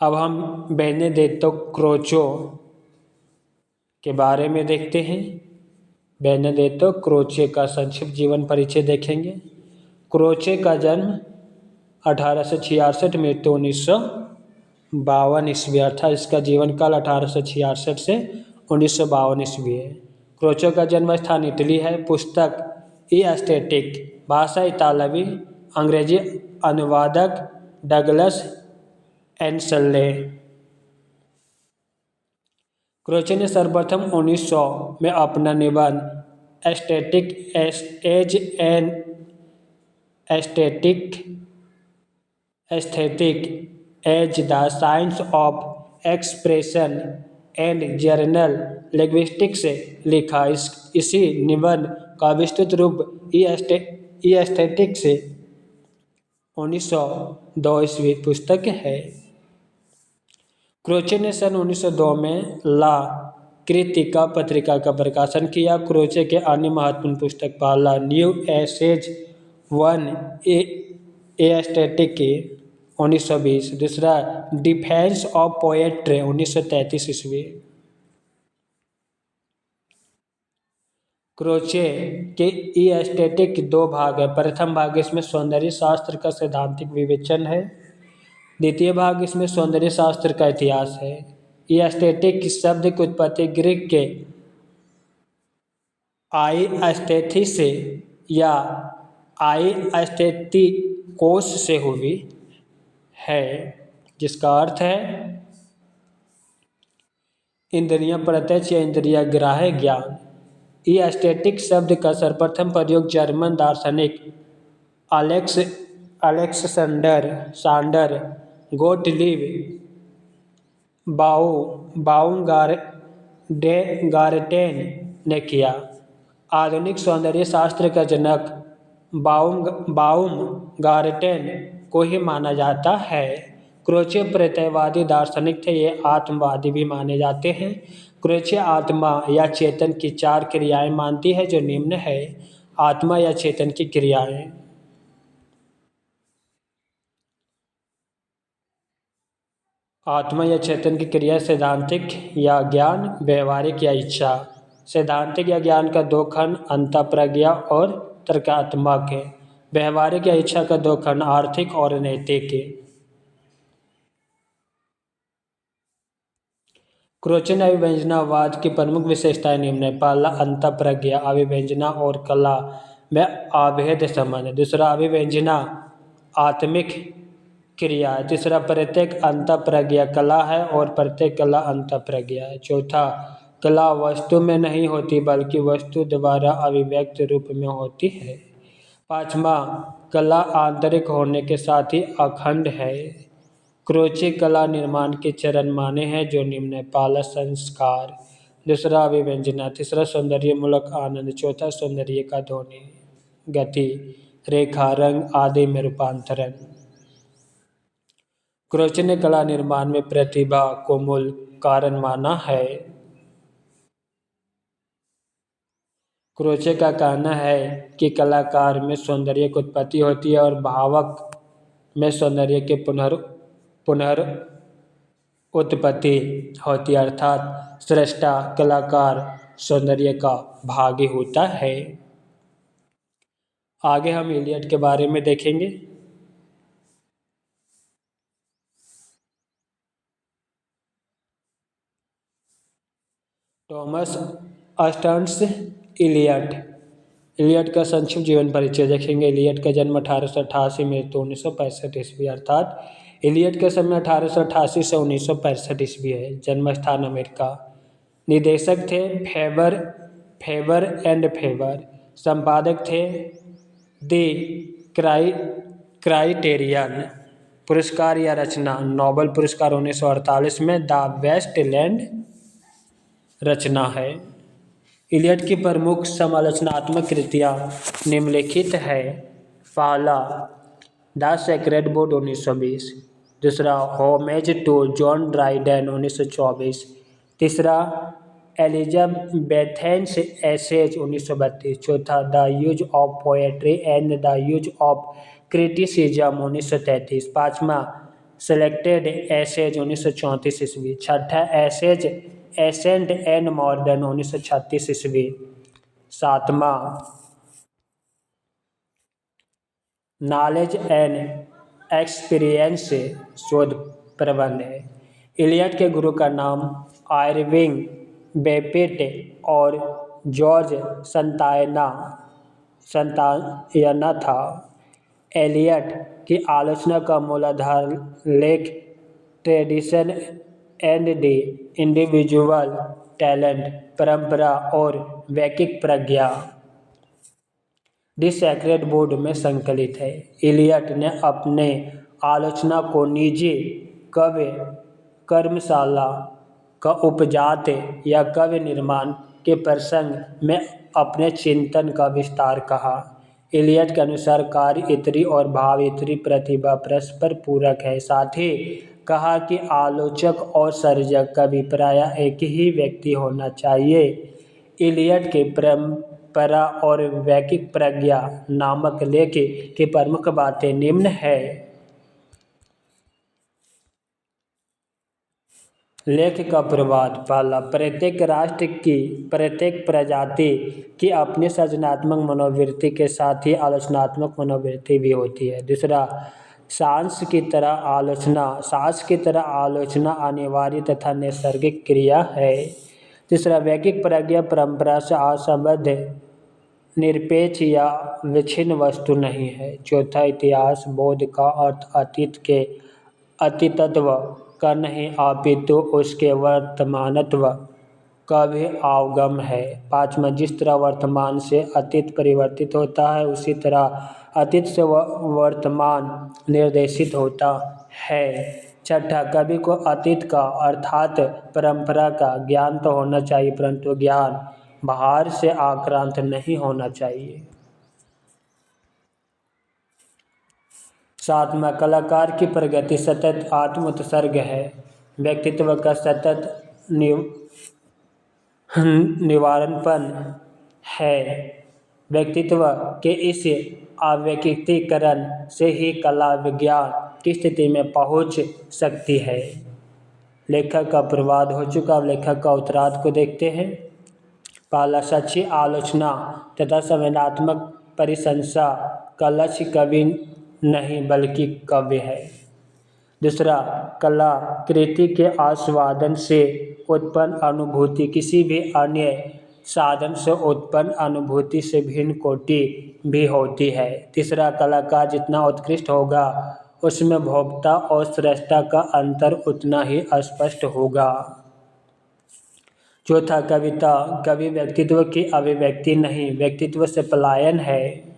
अब हम बेनेडेत्तो क्रोचो के बारे में देखते हैं। बेनेडेत्तो क्रोचे का संक्षिप्त जीवन परिचय देखेंगे। क्रोचे का जन्म 1866, मृत्यु 1952 ईस्वी, अर्थात इसका जीवन काल 1866 से 1952 ईस्वी है। क्रोचो का जन्म स्थान इटली है। पुस्तक ई एस्थेटिक, भाषा इतालवी, अंग्रेजी अनुवादक डगलस एनसले। क्रोचे ने सर्वप्रथम 1900 में अपना निबंध aesthetic as an aesthetic as the science of expression and general linguistics से लिखा। इसी निबंध का विस्तृत रूप ई एस्थेटिक्स से 1902 ईस्वी पुस्तक है। क्रोचे ने सन 1902 में ला क्रिटिका पत्रिका का प्रकाशन किया। क्रोचे के अन्य महत्वपूर्ण पुस्तक पहला न्यू एसेज वन एस्थेटिक की 1920, दूसरा डिफेंस ऑफ पोएट्री 1933 ईस्वी। क्रोचे के ई एस्थेटिक के दो भाग है। प्रथम भाग इसमें सौंदर्य शास्त्र का सैद्धांतिक विवेचन है। द्वितीय भाग इसमें सौंदर्य शास्त्र का इतिहास है। ई एस्थेटिक शब्द की उत्पत्ति ग्रीक के आई एस्थेथिस से या आई एस्थेटिकोस से हुई है, जिसका अर्थ है इंद्रियां प्रत्यक्ष या इंद्रिया ग्राह्य ज्ञान। ई एस्थेटिक शब्द का सर्वप्रथम प्रयोग जर्मन दार्शनिक अलेक्सेंडर सांडर गोटलीब बाउमगार्टेन ने किया। आधुनिक सौंदर्य शास्त्र का जनक बाउमगार्टेन को ही माना जाता है। क्रोचे प्रत्ययवादी दार्शनिक थे। ये आत्मवादी भी माने जाते हैं। क्रोचे आत्मा या चेतन की 4 क्रियाएं मानती है, जो निम्न है। आत्मा या चेतन की क्रियाएं। आत्मा या चेतन की क्रिया सैद्धांतिक या ज्ञान, व्यवहारिक या इच्छा। सैद्धांतिक या ज्ञान का 2 खंड अंतःप्रज्ञा और तर्कात्मक है। व्यवहारिक या इच्छा का 2 खंड आर्थिक और नैतिक है। क्रोचन अभिव्यंजनावाद की प्रमुख विशेषताएं निम्न है। पहला अंतःप्रज्ञा, अभिव्यंजना और कला में अभेद संबंध। दूसरा अभिव्यंजना आत्मिक क्रिया है। तीसरा प्रत्येक अंतःप्रज्ञा कला है और प्रत्येक कला अंतःप्रज्ञा है। चौथा कला वस्तु में नहीं होती बल्कि वस्तु द्वारा अभिव्यक्त रूप में होती है। पांचवा कला आंतरिक होने के साथ ही अखंड है। क्रोचे कला निर्माण के चरण माने हैं, जो निम्न है। पहला संस्कार, दूसरा अभिव्यंजना, तीसरा सौंदर्य मूलक आनंद, चौथा सौंदर्य का ध्वनि, गति, रेखा, रंग आदि में रूपांतरण। क्रोचे ने कला निर्माण में प्रतिभा को मूल कारण माना है। क्रोचे का कहना है कि कलाकार में सौंदर्य की उत्पत्ति होती है और भावक में सौंदर्य के पुनर् उत्पत्ति होती है, अर्थात सृष्टा कलाकार सौंदर्य का भागी होता है। आगे हम इलियट के बारे में देखेंगे। Thomas Sterns Elliot. इलियट का संक्षिप्त जीवन परिचय देखेंगे। इलियट का जन्म 1888, मृत्यु 1965 ईस्वी, अर्थात इलियट का समय 1888 से 1965 ईस्वी है। जन्म स्थान अमेरिका। निदेशक थे फेबर एंड फेबर। संपादक थे द क्राइटेरियन। पुरस्कार या रचना, नोबेल पुरस्कार 1948 में द वेस्टलैंड रचना है। इलियड की प्रमुख समालोचनात्मक कृतियाँ निम्नलिखित है। पहला, द सेक्रेड बुक 1920। दूसरा, होमेज टू जॉन ड्राइडेन 1924। तीसरा, एलिजाबेथेन्स एसेज 1932। चौथा, the use of poetry and the use of criticism 1933। पाँचवा, सेलेक्टेड एसेज 1934 ईस्वी। छठा, एसेज एसेंट एंड मॉडर्न 1936 ईस्वी। सातवां, नॉलेज एंड एक्सपीरियंस शोध प्रबंध है। इलियड के गुरु का नाम आयरविंग बेपिट और जॉर्ज संतायना था। एलियड की आलोचना का मूलाधार लेख tradition and the individual talent, परंपरा और वैकिक प्रज्ञा द सेक्रेड बुक में संकलित है। इलियड ने अपने आलोचना को निजी काव्य कर्मशाला का उपजात या काव्य निर्माण के प्रसंग में अपने चिंतन का विस्तार कहा। इलियड के अनुसार कार्य इतरी और भाव इतरी प्रतिभा परस्पर पूरक है। साथ ही कहा कि आलोचक और सर्जक कवि प्रायः एक ही व्यक्ति होना चाहिए। इलियड के परंपरा और वैकिक प्रज्ञा नामक लेख की प्रमुख बातें निम्न है। लेख का प्रवाद। पहला, प्रत्येक राष्ट्र की प्रत्येक प्रजाति की अपनी सृजनात्मक मनोवृत्ति के साथ ही आलोचनात्मक मनोवृत्ति भी होती है। दूसरा, सांस की तरह आलोचना अनिवार्य तथा नैसर्गिक क्रिया है। तीसरा, वैकिक प्रज्ञा परंपरा से असंबद्ध, निरपेक्ष या विच्छिन्न वस्तु नहीं है। चौथा, इतिहास बोध का अर्थ अतीत के अतीतत्व का नहीं अपितु उसके वर्तमानत्व का भी अवगम है। पाँचवा, जिस तरह वर्तमान से अतीत परिवर्तित होता है उसी तरह अतीत से वर्तमान निर्देशित होता है। छठा, कवि को अतीत का अर्थात परंपरा का ज्ञान तो होना चाहिए परंतु ज्ञान बाहर से आक्रांत नहीं होना चाहिए। सातवां, कलाकार की प्रगति सतत आत्मोत्सर्ग है, व्यक्तित्व का सतत निवारणपन है। व्यक्तित्व के इस अव्यक्तीकरण से ही कला विज्ञान की स्थिति में पहुंच सकती है। लेखक का प्रवाद हो चुका, अब लेखक का उत्तरार्ध को देखते हैं। पहला, सच्ची आलोचना तथा संवेदनात्मक प्रशंसा का लक्ष्य कवि नहीं बल्कि काव्य है। दूसरा, कलाकृति के आस्वादन से उत्पन्न अनुभूति किसी भी अन्य साधन से उत्पन्न अनुभूति से भिन्न कोटि भी होती है। तीसरा, कलाकार जितना उत्कृष्ट होगा उसमें भोक्ता और स्रष्टा का अंतर उतना ही स्पष्ट होगा। चौथा, कविता कवि व्यक्तित्व की अभिव्यक्ति नहीं व्यक्तित्व से पलायन है।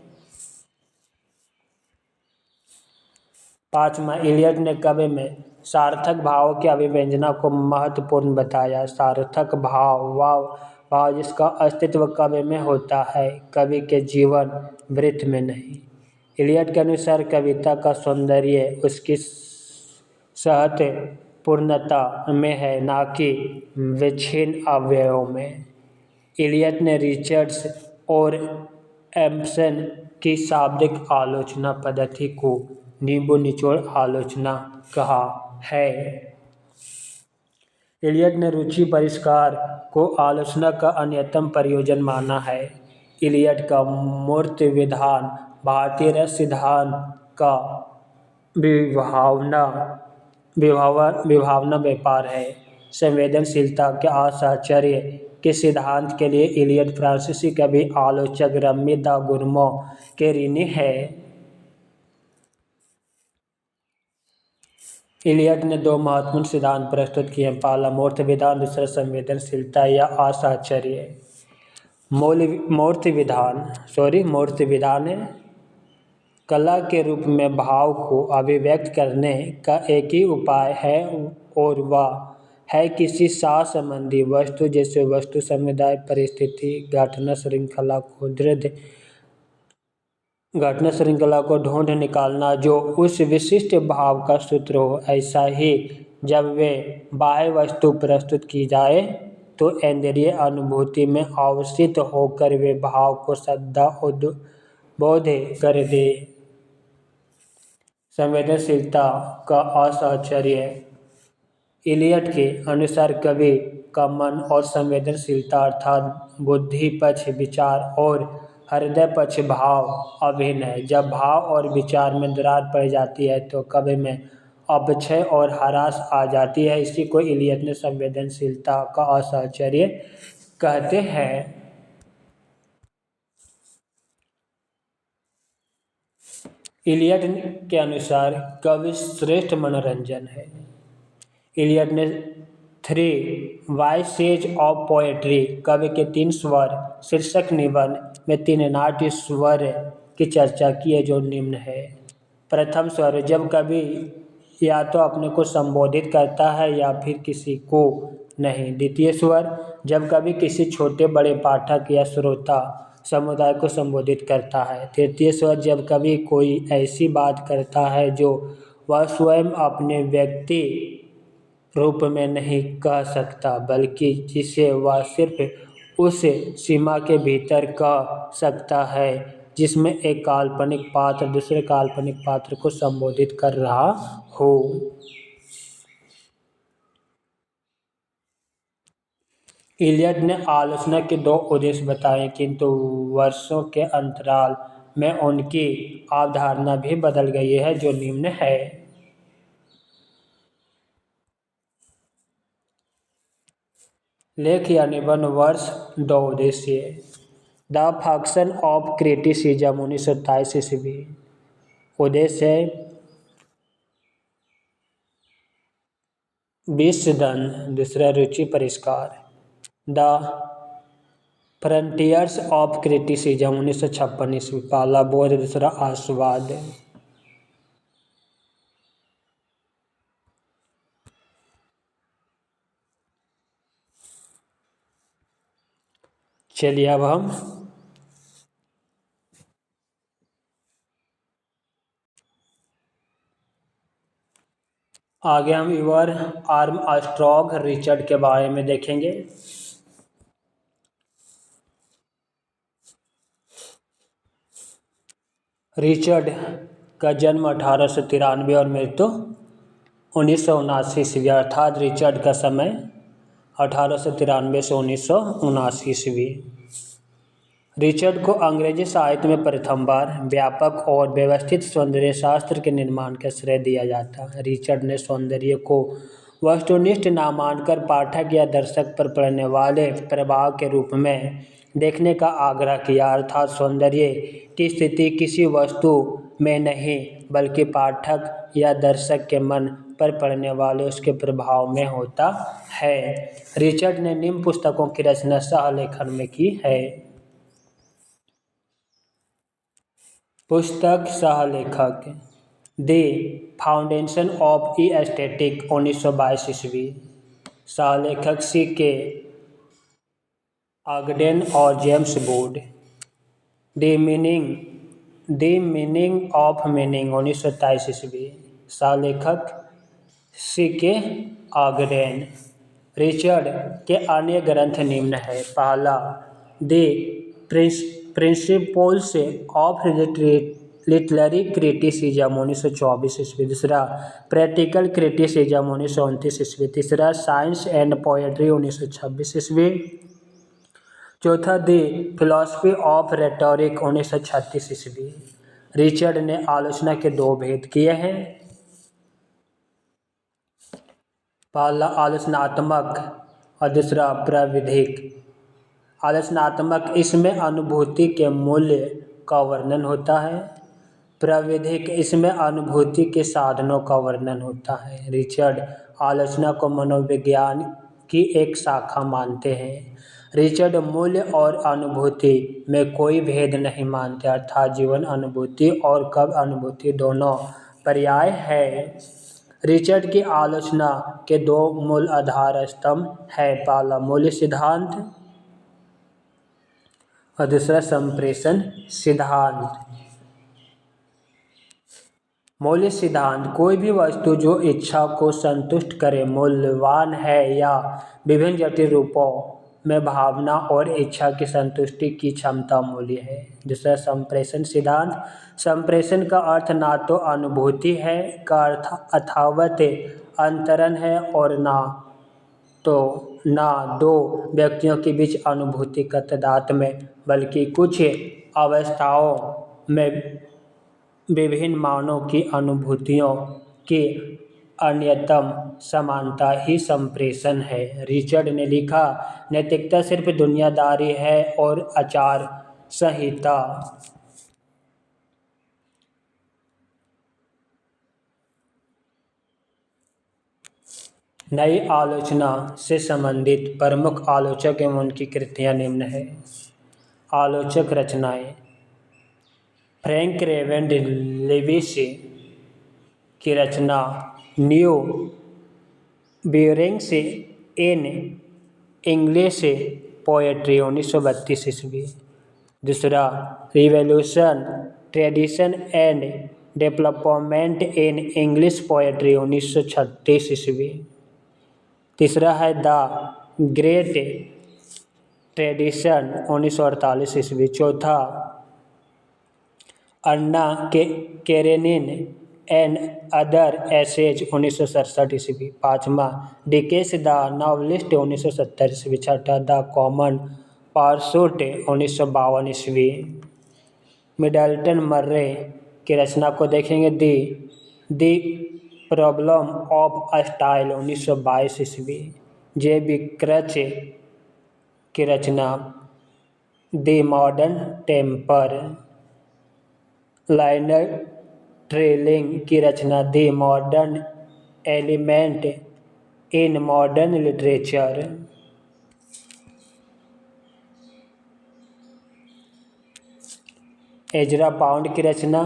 पाँचवा, इलियड ने काव्य में सार्थक भावों की अभिव्यंजना को महत्वपूर्ण बताया। सार्थक भाव वह भाव जिसका अस्तित्व काव्य में होता है, कवि के जीवन वृत्त में नहीं। इलियड के अनुसार कविता का सौंदर्य उसकी सहत पूर्णता में है, ना कि विच्छिन्न अवयवों में। इलियड ने रिचर्ड्स और एम्पसन की शाब्दिक आलोचना पद्धति को नींबू निचोड़ आलोचना कहा है। इलियड ने रुचि परिष्कार को आलोचना का अन्यतम प्रयोजन माना है। इलियड का मूर्त विधान भारतीय रस सिद्धांत का विभावना व्यापार है। संवेदनशीलता के असाहचर्य के सिद्धांत के लिए इलियड फ्रांसीसी कवि आलोचक रमी द गुरमो के ऋणी है। इलियड ने दो महत्वपूर्ण सिद्धांत प्रस्तुत किए हैं। पहला, मूर्त विधान, दूसरा संवेदनशीलता या असाहचर्य। मूर्त विधान है कला के रूप में भाव को अभिव्यक्त करने का एक ही उपाय है और वह है किसी साथ संबंधी वस्तु जैसे वस्तु समुदाय परिस्थिति घटना श्रृंखला को ढूंढ निकालना जो उस विशिष्ट भाव का सूत्र हो। ऐसा ही जब वे बाह्य वस्तु प्रस्तुत की जाए तो इंद्रिय अनुभूति में आवेशित होकर वे भाव को सदा उद्बोध कर दे। संवेदनशीलता का असाहचर्य। इलियट के अनुसार कवि का मन और संवेदनशीलता अर्थात बुद्धि पक्ष विचार और हृदय पक्ष भाव अभिन्न है। जब भाव और विचार में दरार पड़ जाती है तो कवि में अपक्षय और हरास आ जाती है। इसी को इलियट ने संवेदनशीलता का असाहचर्य कहते हैं। इलियट के अनुसार कवि श्रेष्ठ मनोरंजन है। इलियट ने थ्री वॉइसेज ऑफ पोएट्री कवि के 3 स्वर शीर्षक निबंध में 3 नाट्य स्वर की चर्चा की है जो निम्न है। प्रथम स्वर जब कवि या तो अपने को संबोधित करता है या फिर किसी को नहीं। द्वितीय स्वर जब कवि किसी छोटे बड़े पाठक या श्रोता समुदाय को संबोधित करता है। तृतीय स्वर जब कवि कोई ऐसी बात करता है जो वह स्वयं अपने व्यक्ति रूप में नहीं कह सकता बल्कि जिसे वह सिर्फ उस सीमा के भीतर कह सकता है जिसमें एक काल्पनिक पात्र दूसरे काल्पनिक पात्र को संबोधित कर रहा हो। इलियट ने आलोचना के 2 उद्देश्य बताए किंतु वर्षों के अंतराल में उनकी अवधारणा भी बदल गई है जो निम्न है। लेख या निबंध वर्ष 2 उद्देश्य। द फंक्शन ऑफ क्रिटिसिज्म 1927 ईस्वी। उद्देश्य विषदन दूसरा रुचि परिष्कार। द फ्रंटियर्स ऑफ क्रिटिसिज्म 1956 ईस्वी। पहला बोध दूसरा आस्वाद। चलिए अब हम आगे इवर आर्मस्ट्रॉन्ग रिचर्ड के बारे में देखेंगे। रिचर्ड का जन्म 1893 और मृत्यु 1979 ईस्वी अर्थात रिचर्ड का समय 1893 से 1979 ईस्वी। रिचर्ड को अंग्रेजी साहित्य में प्रथम बार व्यापक और व्यवस्थित सौंदर्य शास्त्र के निर्माण का श्रेय दिया जाता है। रिचर्ड ने सौंदर्य को वस्तुनिष्ठ न मानकर पाठक या दर्शक पर पड़ने वाले प्रभाव के रूप में देखने का आग्रह किया अर्थात सौंदर्य की स्थिति किसी वस्तु में नहीं बल्कि पाठक या दर्शक के मन पर पड़ने वाले उसके प्रभाव में होता है। रिचर्ड ने निम्न पुस्तकों की रचना सह लेखन में की है। पुस्तक सह लेखक द फाउंडेशन ऑफ एस्थेटिक 1922 ईस्वी। सह लेखक C.K. ऑगडेन और James would. The meaning of meaning 1927 ईस्वी। सह लेखक C.K. ऑगडेन। रिचर्ड के अन्य ग्रंथ निम्न है। पहला the principles of literary criticism 1924 ईस्वी। दूसरा प्रैक्टिकल क्रिटिसिज्म 1929 ईस्वी। तीसरा साइंस एंड पोएट्री 1926 ईस्वी। चौथा द फिलॉसफी ऑफ रेटोरिक 1936 ईस्वी। रिचर्ड ने आलोचना के 2 भेद किए हैं। पहला आलोचनात्मक और दूसरा प्राविधिक। आलोचनात्मक इसमें अनुभूति के मूल्य का वर्णन होता है। प्राविधिक इसमें अनुभूति के साधनों का वर्णन होता है। रिचर्ड आलोचना को मनोविज्ञान की एक शाखा मानते हैं। रिचर्ड मूल्य और अनुभूति में कोई भेद नहीं मानते अर्थात जीवन अनुभूति और कव अनुभूति दोनों पर्याय है। रिचर्ड की आलोचना के दो मूल आधार स्तंभ है, पहला मूल्य सिद्धांत और दूसरा संप्रेषण सिद्धांत। मूल्य सिद्धांत कोई भी वस्तु जो इच्छा को संतुष्ट करे, मूल्यवान है या विभिन्न जटिल रूपों में भावना और इच्छा की संतुष्टि की क्षमता मूल्य है। दूसरा संप्रेषण सिद्धांत, संप्रेषण का अर्थ ना तो अनुभूति है का अर्थ अथावत अंतरण है और ना दो व्यक्तियों के बीच अनुभूति का तादात्म्य में, बल्कि कुछ अवस्थाओं में विभिन्न मानवों की अनुभूतियों की अन्यतम समानता ही संप्रेषण है। रिचर्ड ने लिखा, नैतिकता सिर्फ दुनियादारी है और आचार संहिता नई आलोचना से संबंधित प्रमुख आलोचक एवं उनकी कृतियां निम्न है। आलोचक रचनाएं, फ्रैंक रेवेंड लेविस की रचना new bearings in English poetry 1932 ईस्वी। दूसरा revolution, tradition and development in English poetry 1936 ईस्वी। तीसरा है द ग्रेट ट्रेडिशन 1948 ईस्वी। चौथा अन्ना केरेनिन एंड अदर एसेज 1967 ईस्वी। पाँचवा डिकेंस द नॉवलिस्ट 1970 ईस्वी। छठा द कॉमन परसूट 1952 ईस्वी। मिडल्टन मर्रे की रचना को देखेंगे, दी प्रॉब्लम ऑफ स्टाइल 1922 ईस्वी। जे विक्रच की रचना the modern temper. Lionel Trilling की रचना the modern element in modern literature. Ezra Pound की रचना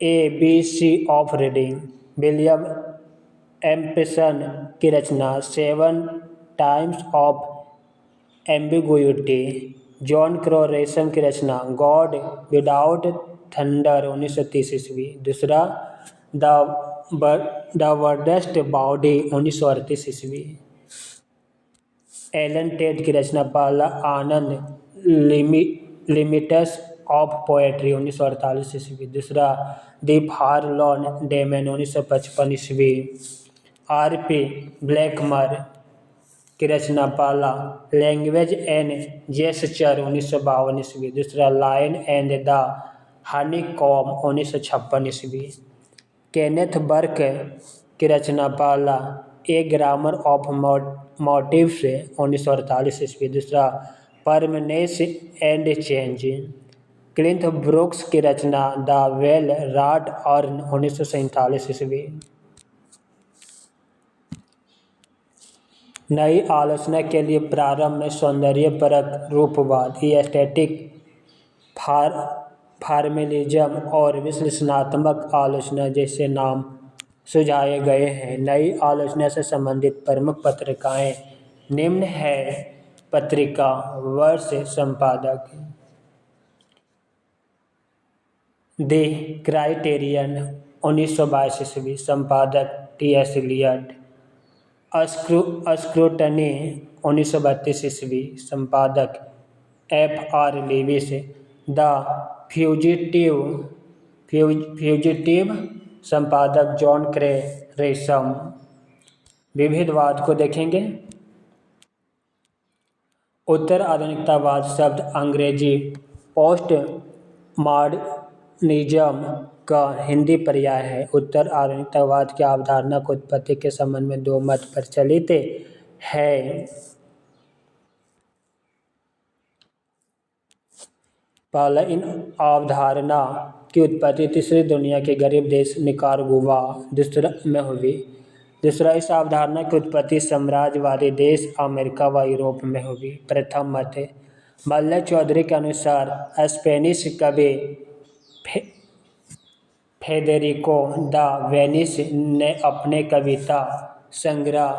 ABC of reading. William Empson की रचना 7 times of ambiguity. John Crowe Ransom की रचना गॉड विदाउट थंडर 1930 ईस्वी। दूसरा द वर्डेस्ट बॉडी 1938 ईस्वी। एलन टेट की रचना पहला आनंद लिमिट्स ऑफ पोएट्री 1948 ईस्वी। दूसरा द फॉरलॉर्न डेमन 1955 ईस्वी। RP ब्लैकमर की रचना पहला लैंग्वेज एंड जेस्चर 1952 ईस्वी। दूसरा लायन एंड द हनीकॉम 1956 ईस्वी। केनेथ बर्क की रचना पहला ए ग्रामर ऑफ मोटिव्स 1948 ईस्वी। दूसरा परमनेंस एंड चेंज। क्लिंथ ब्रूक्स की रचना द वेल रॉट अर्न 1947 ईस्वी। नई आलोचना के लिए प्रारंभ में सौंदर्यपरक रूपवाद, एस्थेटिक फॉर्मलिज्म और विश्लेषणात्मक आलोचना जैसे नाम सुझाए गए हैं। नई आलोचना से संबंधित प्रमुख पत्रिकाएं निम्न है। पत्रिका वर्ष, संपादक द क्राइटेरियन 1922 ईस्वी, संपादक TS इलियट। स्क्रूटनी 1932 ईस्वी, संपादक FR लेविस। द फ्यूजिटिव, संपादक जॉन क्रे रेसम। विविधवाद को देखेंगे। उत्तर आधुनिकतावाद शब्द अंग्रेजी पोस्ट मॉडर्निज्म का हिंदी पर्याय है। उत्तर आधुनिकतावाद की अवधारणा की उत्पत्ति के संबंध में दो मत प्रचलित है। पहला, इन अवधारणा की उत्पत्ति तीसरी दुनिया के गरीब देश निकारागुआ में हुई। दूसरा, इस अवधारणा की उत्पत्ति साम्राज्यवादी देश अमेरिका व यूरोप में हुई। प्रथम मत, मल्ल चौधरी के अनुसार स्पेनिश कवि फेडेरिको द वेनिस ने अपने कविता संग्रह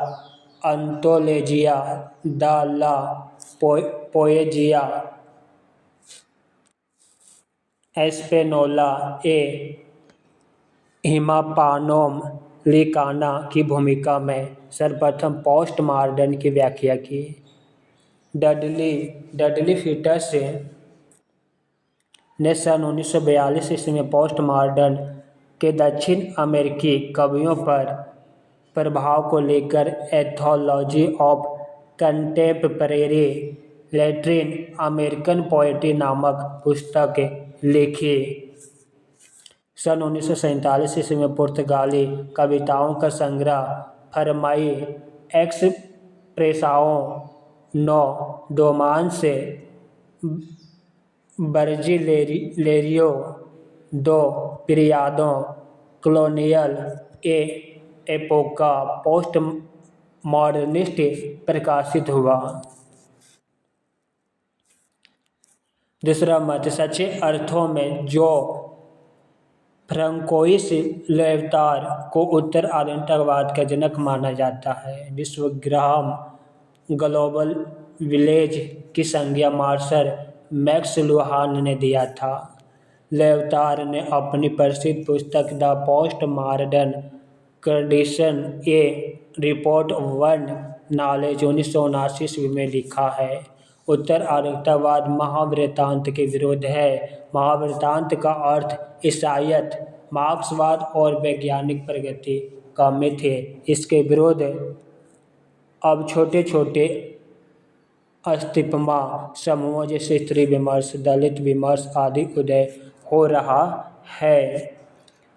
अंतोलेजिया द ला पोएजिया एस्पेनोला ए हिमापानोम लिकाना की भूमिका में सर्वप्रथम पोस्ट मॉडर्न की व्याख्या की। डडली डडली फिटस ने सन 1942 ईस्वी में पोस्ट मॉडर्न के दक्षिण अमेरिकी कवियों पर प्रभाव को लेकर ethology of contemporary Latin American poetry नामक पुस्तक लिखी। सन 1947 ईस्वी में पुर्तगाली कविताओं का संग्रह फरमाई एक्सप्रेसाओं नो डोमांस ब्रजिलेरियो दो पीरियादों कॉलोनियल ए एपोका पोस्ट मॉडर्निस्ट प्रकाशित हुआ। दूसरा मत सच्चे अर्थों में जो फ्रांकोइस लेवतार को उत्तर आधुनिकतावाद का जनक माना जाता है। विश्वग्राम ग्लोबल विलेज की संज्ञा मार्शल मैक्स लुहान ने दिया था। लेवतार ने अपनी प्रसिद्ध पुस्तक the post modern condition A report one knowledge 1979 ईस्वी में लिखा है। उत्तर आधुनिकतावाद महावृत्तांत के विरुद्ध है। महावृत्तांत का अर्थ ईसाईयत, मार्क्सवाद और वैज्ञानिक प्रगति का मिथ है। इसके विरुद्ध अब छोटे छोटे अस्तित्वमा समूहों जैसे स्त्री विमर्श, दलित विमर्श आदि उदय हो रहा है।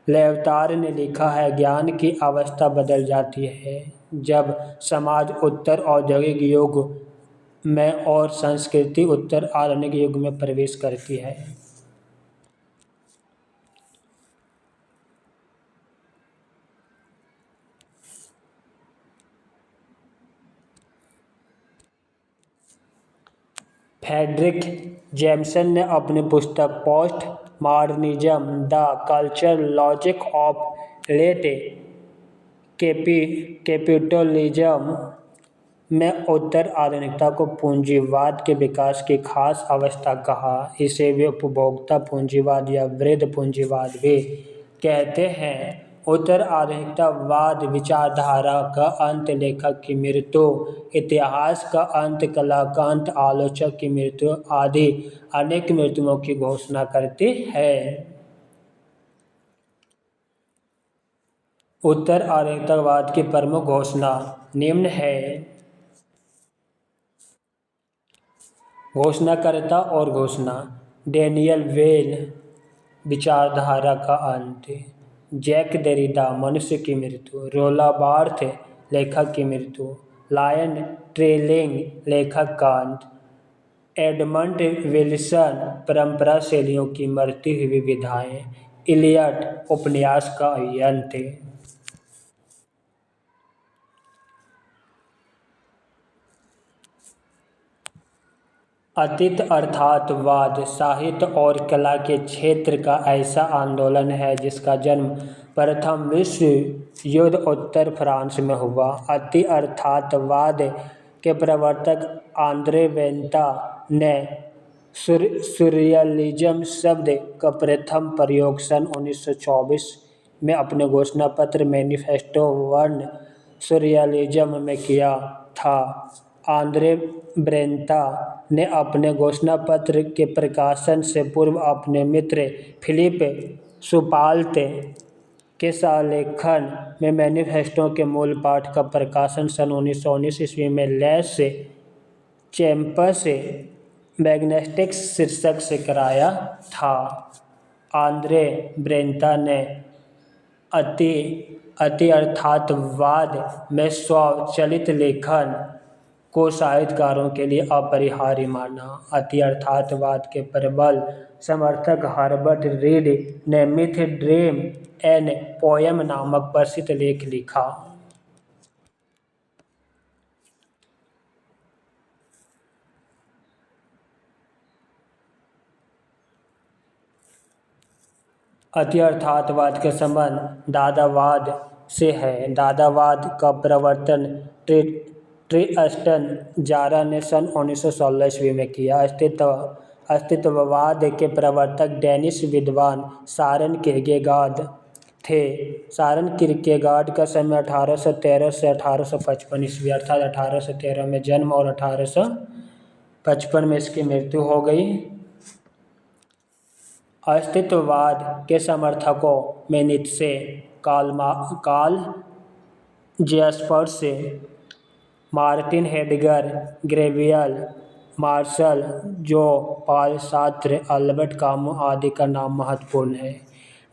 लेवतार ने लिखा है, ज्ञान की अवस्था बदल जाती है जब समाज उत्तर औद्योगिक युग में और संस्कृति उत्तर आधुनिक युग में प्रवेश करती है। फ्रेडरिक जेम्सन ने अपनी पुस्तक postmodernism the cultural logic of late capitalism में उत्तर आधुनिकता को पूंजीवाद के विकास की खास अवस्था कहा। इसे वे उपभोक्ता पूंजीवाद या वृद्ध पूंजीवाद भी कहते हैं। उत्तर आधुनिकतावाद विचारधारा का अंत, लेखक की मृत्यु, इतिहास का अंत, कला का अंत, आलोचक की मृत्यु आदि अनेक मृत्युओं की घोषणा करती है। उत्तर आधुनिकतावाद की प्रमुख घोषणा निम्न है। घोषणाकर्ता और घोषणा: डैनियल वेल, विचारधारा का अंत। जैक देरिडा, मनुष्य की मृत्यु। रोला बार्थ, लेखक की मृत्यु। लायन ट्रेलिंग, लेखक का अंत। एडमंड विल्सन, परंपरा शैलियों की मरती हुई विधाएं। इलियट, उपन्यास का अंत। अतीत अर्थातवाद साहित्य और कला के क्षेत्र का ऐसा आंदोलन है जिसका जन्म प्रथम विश्व युद्ध उत्तर फ्रांस में हुआ। अति अर्थातवाद के प्रवर्तक आंद्रे वेंता ने सुरियलिज्म शब्द का प्रथम प्रयोग सन 1924 में अपने घोषणा पत्र मैनिफेस्टो वन सुरियलिज्म में किया था। आंद्रे ब्रेंता ने अपने घोषणा पत्र के प्रकाशन से पूर्व अपने मित्र फिलिप सुपाल्त के सहलेखन में मैनिफेस्टो के मूल पाठ का प्रकाशन सन 1919 ईस्वी में लेस चैंपर्स मैग्नेटिक्स शीर्षक से कराया था। आंद्रे ब्रेंता ने अति अर्थातवाद में स्वचालित लेखन को साहित्यकारों के लिए अपरिहार्य माना। अति अर्थातवाद के प्रबल समर्थक हर्बर्ट रीड ने मिथ, ड्रीम एंड पोएम नामक प्रसिद्ध लेख लिखा। अति अर्थातवाद का संबंध दादावाद से है। दादावाद का प्रवर्तन ट्रिस्टन ज़ारा ने सन 1916 ईस्वी में किया। अस्तित्ववाद के प्रवर्तक डेनिश विद्वान सारन किर्केगार्ड थे। सारन किर्केगार्ड का समय 1813 से 1855 ईस्वी, अर्थात 1813 में जन्म और 1855 में इसकी मृत्यु हो गई। अस्तित्ववाद के समर्थकों में Nietzsche, Karl Jaspers, Martin Heidegger, Gabriel Marcel, Jean Paul Sartre, Albert Camus आदि का नाम महत्वपूर्ण है।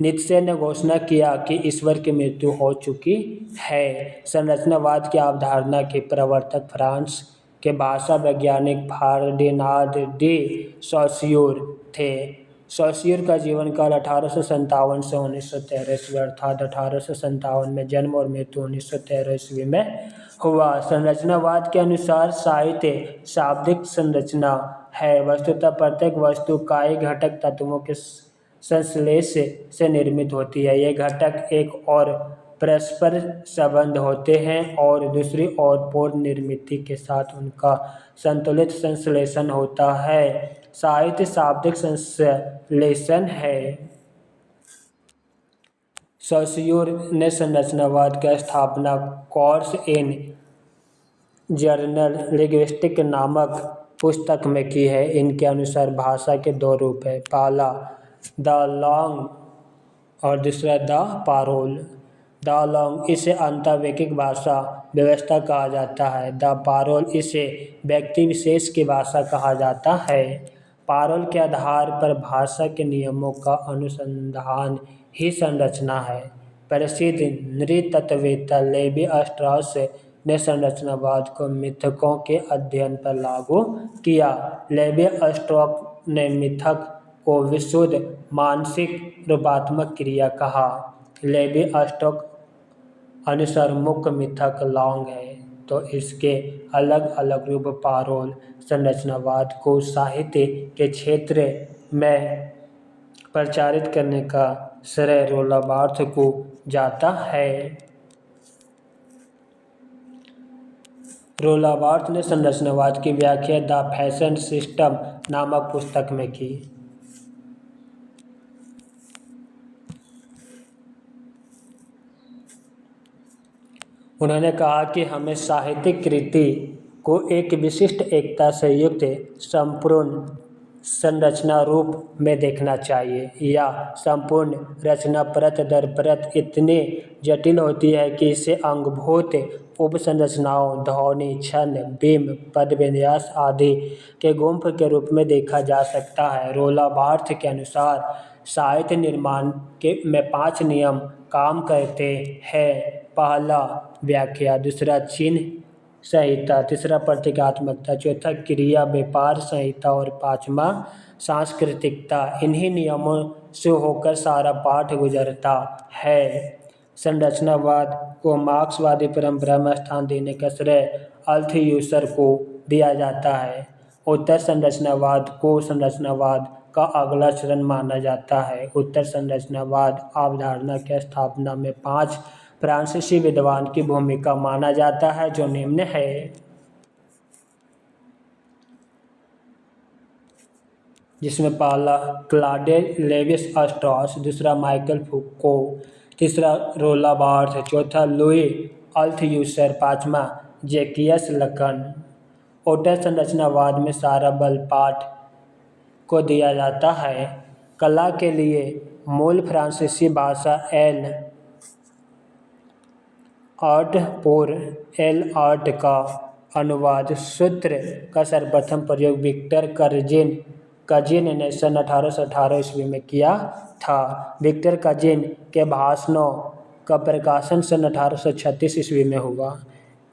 नीत्शे ने घोषणा किया कि ईश्वर की मृत्यु हो चुकी है। संरचनावाद की अवधारणा के प्रवर्तक फ्रांस के भाषा वैज्ञानिक फर्डिनांड डी सॉस्यूर थे। सॉस्यूर का जीवन काल 1857 से 1913 ईस्वी, अर्थात 1857 में जन्म और मृत्यु 1913 ईस्वी में हुआ। संरचनावाद के अनुसार साहित्य शाब्दिक संरचना है। वस्तुतः प्रत्येक वस्तु कई घटक तत्वों के संश्लेष से निर्मित होती है। ये घटक एक और परस्पर संबंध होते हैं और दूसरी ओर पूर्ण निर्मित के साथ उनका संतुलित संश्लेषण होता है। साहित्य शाब्दिक संश्लेषण है। सॉस्यूर ने संरचनावाद की स्थापना कोर्स इन जर्नल लिंग्विस्टिक्स नामक पुस्तक में की है। इनके अनुसार भाषा के दो रूप हैं, पहला द लॉन्ग और दूसरा द पारोल। द लॉन्ग इसे अंतर्वैयक्तिक भाषा व्यवस्था कहा जाता है। द पारोल इसे व्यक्ति विशेष की भाषा कहा जाता है। पारोल के आधार पर भाषा के नियमों का अनुसंधान ही संरचना है। प्रसिद्ध नृतत्ववेत्ता लेवी स्ट्रॉस ने संरचनावाद को मिथकों के अध्ययन पर लागू किया। लेवी स्ट्रॉस ने मिथक को विशुद्ध मानसिक रूपात्मक क्रिया कहा। लेवी स्ट्रॉस अनुसार मुख्य मिथक लॉन्ग है, तो इसके अलग अलग रूप पारोल। संरचनावाद को साहित्य के क्षेत्र में प्रचारित करने का श्रेय रोला बार्थ को जाता है। रोला बार्थ ने संरचनावाद की व्याख्या द फैशन सिस्टम नामक पुस्तक में की। उन्होंने कहा कि हमें साहित्यिक कृति को एक विशिष्ट एकता से युक्त संपूर्ण संरचना रूप में देखना चाहिए। यह संपूर्ण रचना परत दर परत इतनी जटिल होती है कि इसे अंगभूत उपसंरचनाओं, ध्वनि, छंद, बिंब, पद विन्यास आदि के गुंफ के रूप में देखा जा सकता है। रोला बार्थ के अनुसार साहित्य निर्माण में 5 नियम काम करते हैं। पहला व्याख्या, दूसरा चिन्ह संहिता, तीसरा प्रतीकात्मकता, चौथा क्रिया व्यापार संहिता और पांचवा सांस्कृतिकता। इन्हीं नियमों से होकर सारा पाठ गुजरता है। संरचनावाद को मार्क्सवादी परंपरा में स्थान देने का श्रेय अल्थह्यूसर को दिया जाता है। उत्तर संरचनावाद को संरचनावाद का अगला चरण माना जाता है। उत्तर संरचनावाद अवधारणा की स्थापना में 5 फ्रांसीसी विद्वान की भूमिका माना जाता है, जो निम्न है। जिसमें पहला क्लॉडे लेवी स्ट्रॉस, दूसरा माइकल फूको, तीसरा रोला बार्थ, चौथा लुई अल्थह्यूसर, पांचवा जैकियस लकन। उत्तर संरचनावाद में सारा बल पाठ को दिया जाता है। कला के लिए मूल फ्रांसीसी भाषा एल आर्ट का अनुवाद सूत्र का सर्वप्रथम प्रयोग विक्टर कजिन ने सन 1818 ईस्वी में किया था। विक्टर कजिन के भाषणों का प्रकाशन सन 1836 ईस्वी में हुआ।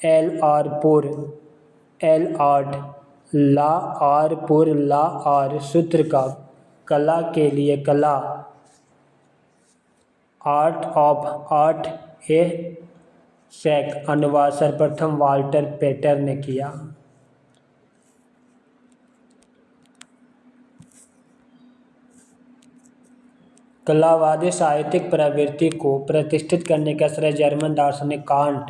एल आर सूत्र का कला के लिए कला art of art A shake अनुवाद सर्वप्रथम वाल्टर पेटर ने किया। कलावादी साहित्यिक प्रवृत्ति को प्रतिष्ठित करने का श्रेय जर्मन दार्शनिक कांट,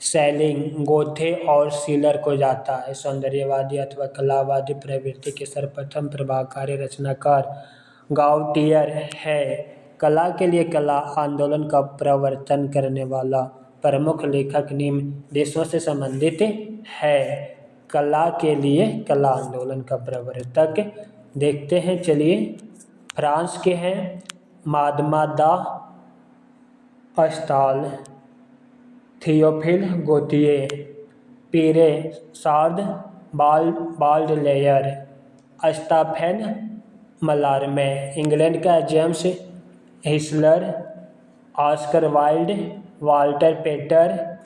शेलिंग, गोथे और शिलर को जाता है। सौंदर्यवादी अथवा कलावादी प्रवृत्ति के सर्वप्रथम प्रभावकारी रचनाकार गाउटियर है। कला के लिए कला आंदोलन का प्रवर्तन करने वाला प्रमुख लेखक निम्न देशों से संबंधित है। कला के लिए कला आंदोलन का प्रवर्तक देखते हैं, चलिए। फ्रांस के हैं मादमा दा अस्टाल, थियोफिल गोतिये, पीरे सार्द, बाल्डलेयर, स्टाफेन मलारमे। इंग्लैंड का जेम्स हिस्लर, ऑस्कर वाइल्ड, वाल्टर पेटर,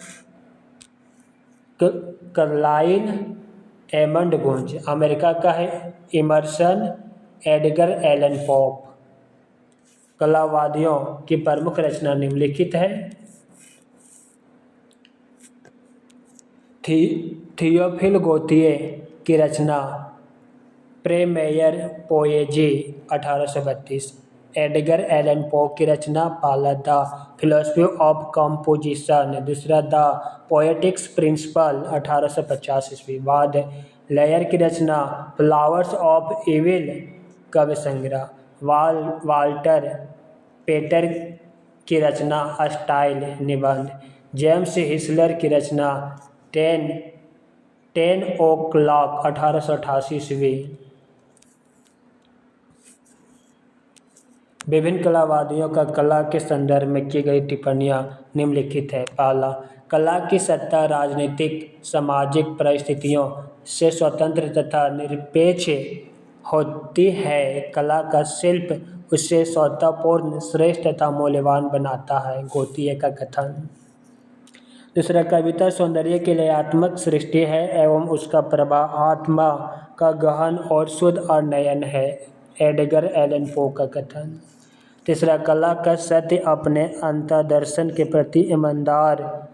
कार्लाइल, एमंड गुंज। अमेरिका का है इमर्सन, एडगर एलन पॉप। कलावादियों की प्रमुख रचना निम्नलिखित है। थियोफिल गोतिये की रचना प्रेमेयर पोएजी 1832, एडगर एलन पो की रचना पहला द फिलोसफी ऑफ कंपोजिशन, दूसरा द पोएटिक्स प्रिंसिपल 1850 ईस्वी बाद, लेयर की रचना फ्लावर्स ऑफ इविल काव्य संग्रह, वाल्टर पेटर की रचना स्टाइल निबंध, जेम्स हिस्लर की रचना 10 o'clock 1888 ईस्वी। विभिन्न कलावादियों का कला के संदर्भ में की गई टिप्पणियाँ निम्नलिखित है। पहला, कला की सत्ता राजनीतिक सामाजिक परिस्थितियों से स्वतंत्र तथा निरपेक्ष होती है। कला का शिल्प उसे स्वतःपूर्ण, श्रेष्ठ तथा मूल्यवान बनाता है। गोतिये का कथन। दूसरा, कविता सौंदर्य के लिए आत्मक सृष्टि है एवं उसका प्रभाव आत्मा का गहन और शुद्ध अध्ययन है। एडगर एलन पो का कथन। तीसरा, कला का सत्य अपने अंतर्दर्शन के प्रति ईमानदार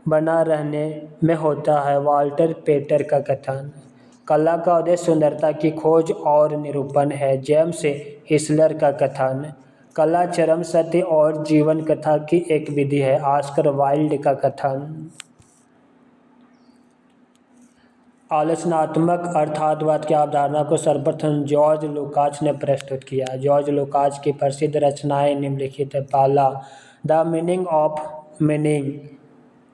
बना रहने में होता है। वाल्टर पेटर का कथन। कला का उद्देश्य सुंदरता की खोज और निरूपण है। जेम्स हिस्लर का कथन। कला चरम सत्य और जीवन कथा की एक विधि है। ऑस्कर वाइल्ड का कथन। आलोचनात्मक अर्थवाद की अवधारणा को सर्वप्रथम जॉर्ज लुकाच ने प्रस्तुत किया। जॉर्ज लुकाच की प्रसिद्ध रचनाएं निम्नलिखित है। पहला, the meaning of meaning,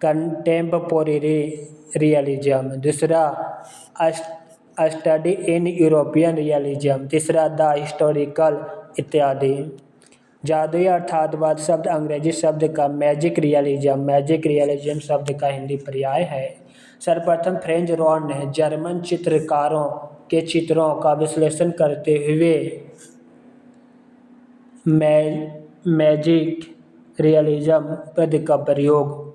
contemporary realism. दूसरा, स्टडी इन यूरोपियन रियलिज्म। तीसरा, द हिस्टोरिकल इत्यादि। जादुई अर्थवाद शब्द अंग्रेजी शब्द का मैजिक रियलिज्म शब्द का हिंदी पर्याय है। सर्वप्रथम फ्रेंच रॉन ने जर्मन चित्रकारों के चित्रों का विश्लेषण करते हुए मैजिक रियलिज्म पद का प्रयोग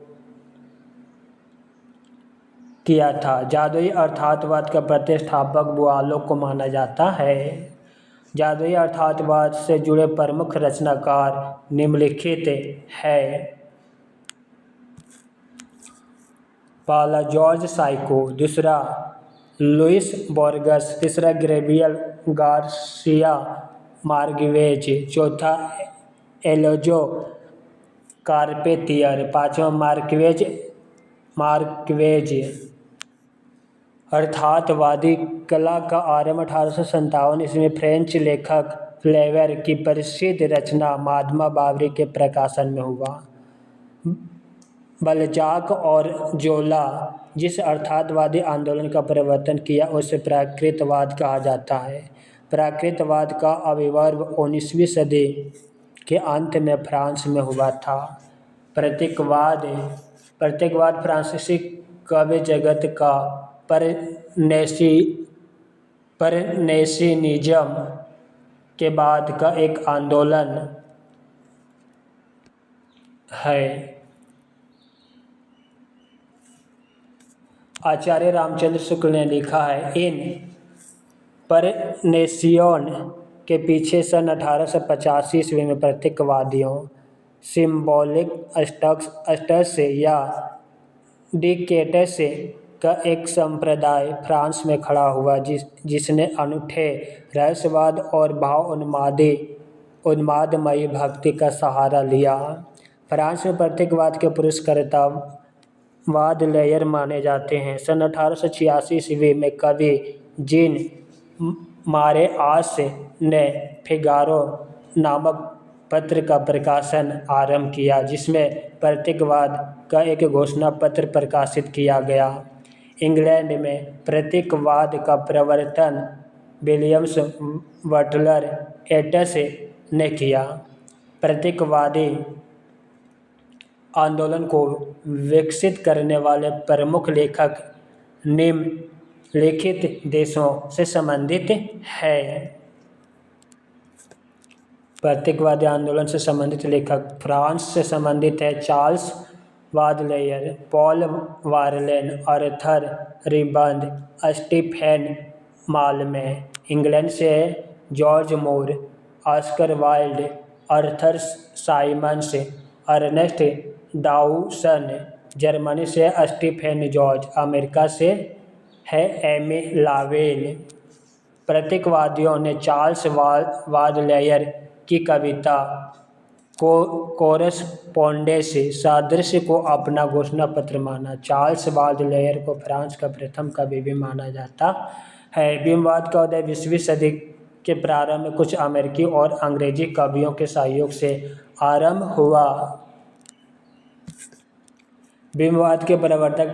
किया था। जादुई अर्थवाद का प्रतिष्ठापक बुआलो को माना जाता है। जादुई अर्थवाद से जुड़े प्रमुख रचनाकार निम्नलिखित है। पहला, जॉर्ज साइको। दूसरा, लुइस बोर्गस। तीसरा, गैब्रियल गार्सिया मार्क्वेज। चौथा, एलोजो कार्पेतियर। पांचवा, मार्क्वेज। अर्थवादी कला का आरंभ 1857 ईस्वी में फ्रेंच लेखक फ्लेवर की प्रसिद्ध रचना मादमा बावरी के प्रकाशन में हुआ। बलजाक और जोला जिस अर्थवादी आंदोलन का प्रवर्तन किया उसे प्राकृतवाद कहा जाता है। प्राकृतवाद का आविर्भाव 19वीं सदी के अंत में फ्रांस में हुआ था। प्रतीकवाद फ्रांसीसी काव्य जगत का परनेशिनिज्म के बाद का एक आंदोलन है। आचार्य रामचंद्र शुक्ल ने लिखा है, इन परनेशियन के पीछे सन 1885 ईस्वी में प्रतीकवादियों, सिंबॉलिक स्टक्स या डिकेटस का एक संप्रदाय फ्रांस में खड़ा हुआ जिसने अनूठे रहस्यवाद और भाव उन्मादी उन्मादमयी भक्ति का सहारा लिया। फ्रांस में प्रतीकवाद के पुरस्कर्ता वादलेयर माने जाते हैं। सन 1886 ईस्वी में कवि जीन मारेआस ने फिगारो नामक पत्र का प्रकाशन आरंभ किया, जिसमें प्रतीकवाद का एक घोषणा पत्र प्रकाशित किया गया। इंग्लैंड में प्रतीकवाद का प्रवर्तन विलियम्स बटलर येट्स ने किया। प्रतीकवादी आंदोलन को विकसित करने वाले प्रमुख लेखक निम्नलिखित देशों से संबंधित हैं। प्रतीकवादी आंदोलन से संबंधित लेखक फ्रांस से संबंधित है Charles Baudelaire, Paul Verlaine, Arthur Rimbaud, Stephane Mallarme. England से George Moore, Oscar Wilde, Arthur Symonds, Ernest Dowson. Germany से स्टीफेन जॉर्ज। अमेरिका से है एमी लावेल। प्रतीकवादियों ने चार्ल्स बादलेयर की कविता कोरेस्पोंडेंस सादृश्य को अपना घोषणा पत्र माना। चार्ल्स बादलेयर को फ्रांस का प्रथम कवि भी माना जाता है। बिंबवाद का उदय 20वीं सदी के प्रारंभ में कुछ अमेरिकी और अंग्रेजी कवियों के सहयोग से आरंभ हुआ। बिंबवाद के प्रवर्तक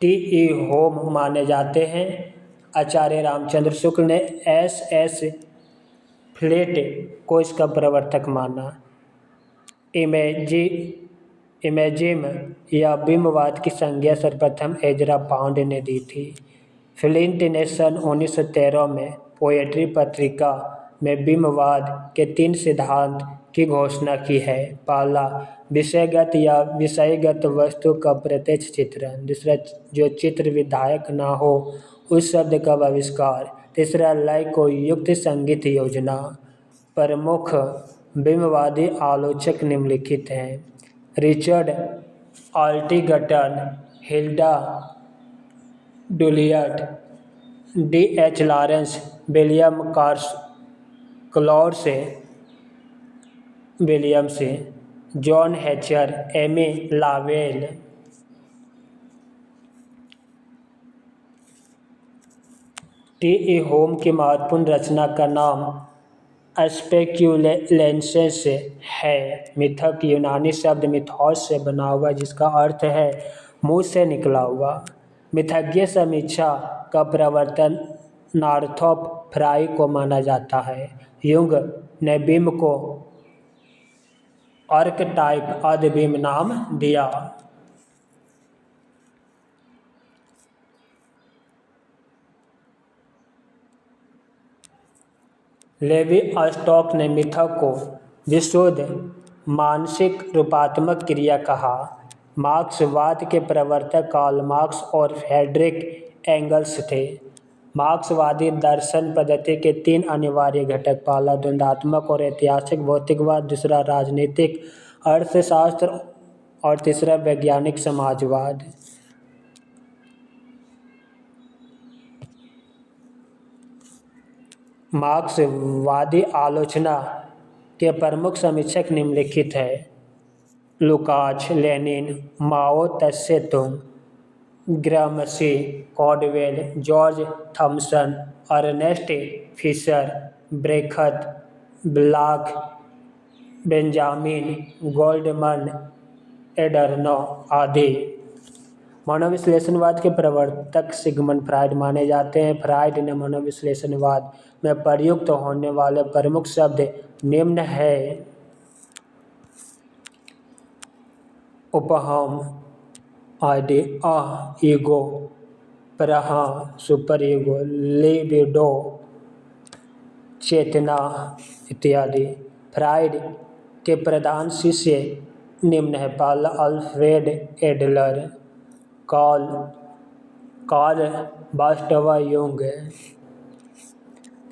टी.ई. होम माने जाते हैं। आचार्य रामचंद्र शुक्ल ने एस.एस. फ्लेट को इसका प्रवर्तक माना। इमेजिज्म या बिंबवाद की संज्ञा सर्वप्रथम एजरा पाउंड ने दी थी। फ्लिंट ने सन 1913 में पोएट्री पत्रिका में बिंबवाद के 3 सिद्धांत की घोषणा की है। पहला, विषयगत या विषयगत वस्तु का प्रत्यक्ष चित्रण। दूसरा, जो चित्र विधायक न हो उस शब्द का आविष्कार। तीसरा, लय को युक्त संगीत योजना। प्रमुख बिंबवादी आलोचक निम्नलिखित हैं: Richard Aldington, Hilda Doolittle, D H. Lawrence, William Carlos Williams, John Fletcher, Amy Lowell. T E. Home की महत्वपूर्ण रचना का नाम स्पेक्युलेशंस है। मिथक यूनानी शब्द मिथोस से बना हुआ, जिसका अर्थ है मुँह से निकला हुआ। मिथज्ञ समीक्षा का प्रवर्तन नॉर्थॉप फ्राई को माना जाता है। युंग ने बिंब को आर्कटाइप अधिबिंब नाम दिया। लेवी स्टॉक ने मिथक को विशुद्ध मानसिक रूपात्मक क्रिया कहा। मार्क्सवाद के प्रवर्तक कार्ल मार्क्स और फ्रेडरिक एंगल्स थे। मार्क्सवादी दर्शन पद्धति के 3 अनिवार्य घटक: पहला द्वंद्वात्मक और ऐतिहासिक भौतिकवाद, दूसरा राजनीतिक अर्थशास्त्र और तीसरा वैज्ञानिक समाजवाद। मार्क्सवादी आलोचना के प्रमुख समीक्षक निम्नलिखित हैं: लुकाच, Lenin, Mao Tse Tung, Gramsci, Caudwell, George Thomson, Ernst Fischer, Brecht, Bloch, Benjamin Goldmann, Adorno आदि। मनोविश्लेषणवाद के प्रवर्तक सिगमंड फ्रायड माने जाते हैं। फ्रायड ने मनोविश्लेषणवाद में प्रयुक्त होने वाले प्रमुख शब्द निम्न हैं: उपहाम, आइडिया, ईगो, प्रहा, सुपर ईगो, लिबिडो, चेतना इत्यादि। फ्रायड के प्रधान शिष्य निम्न हैं: पहला, Alfred Adler, Karl Gustav Jung.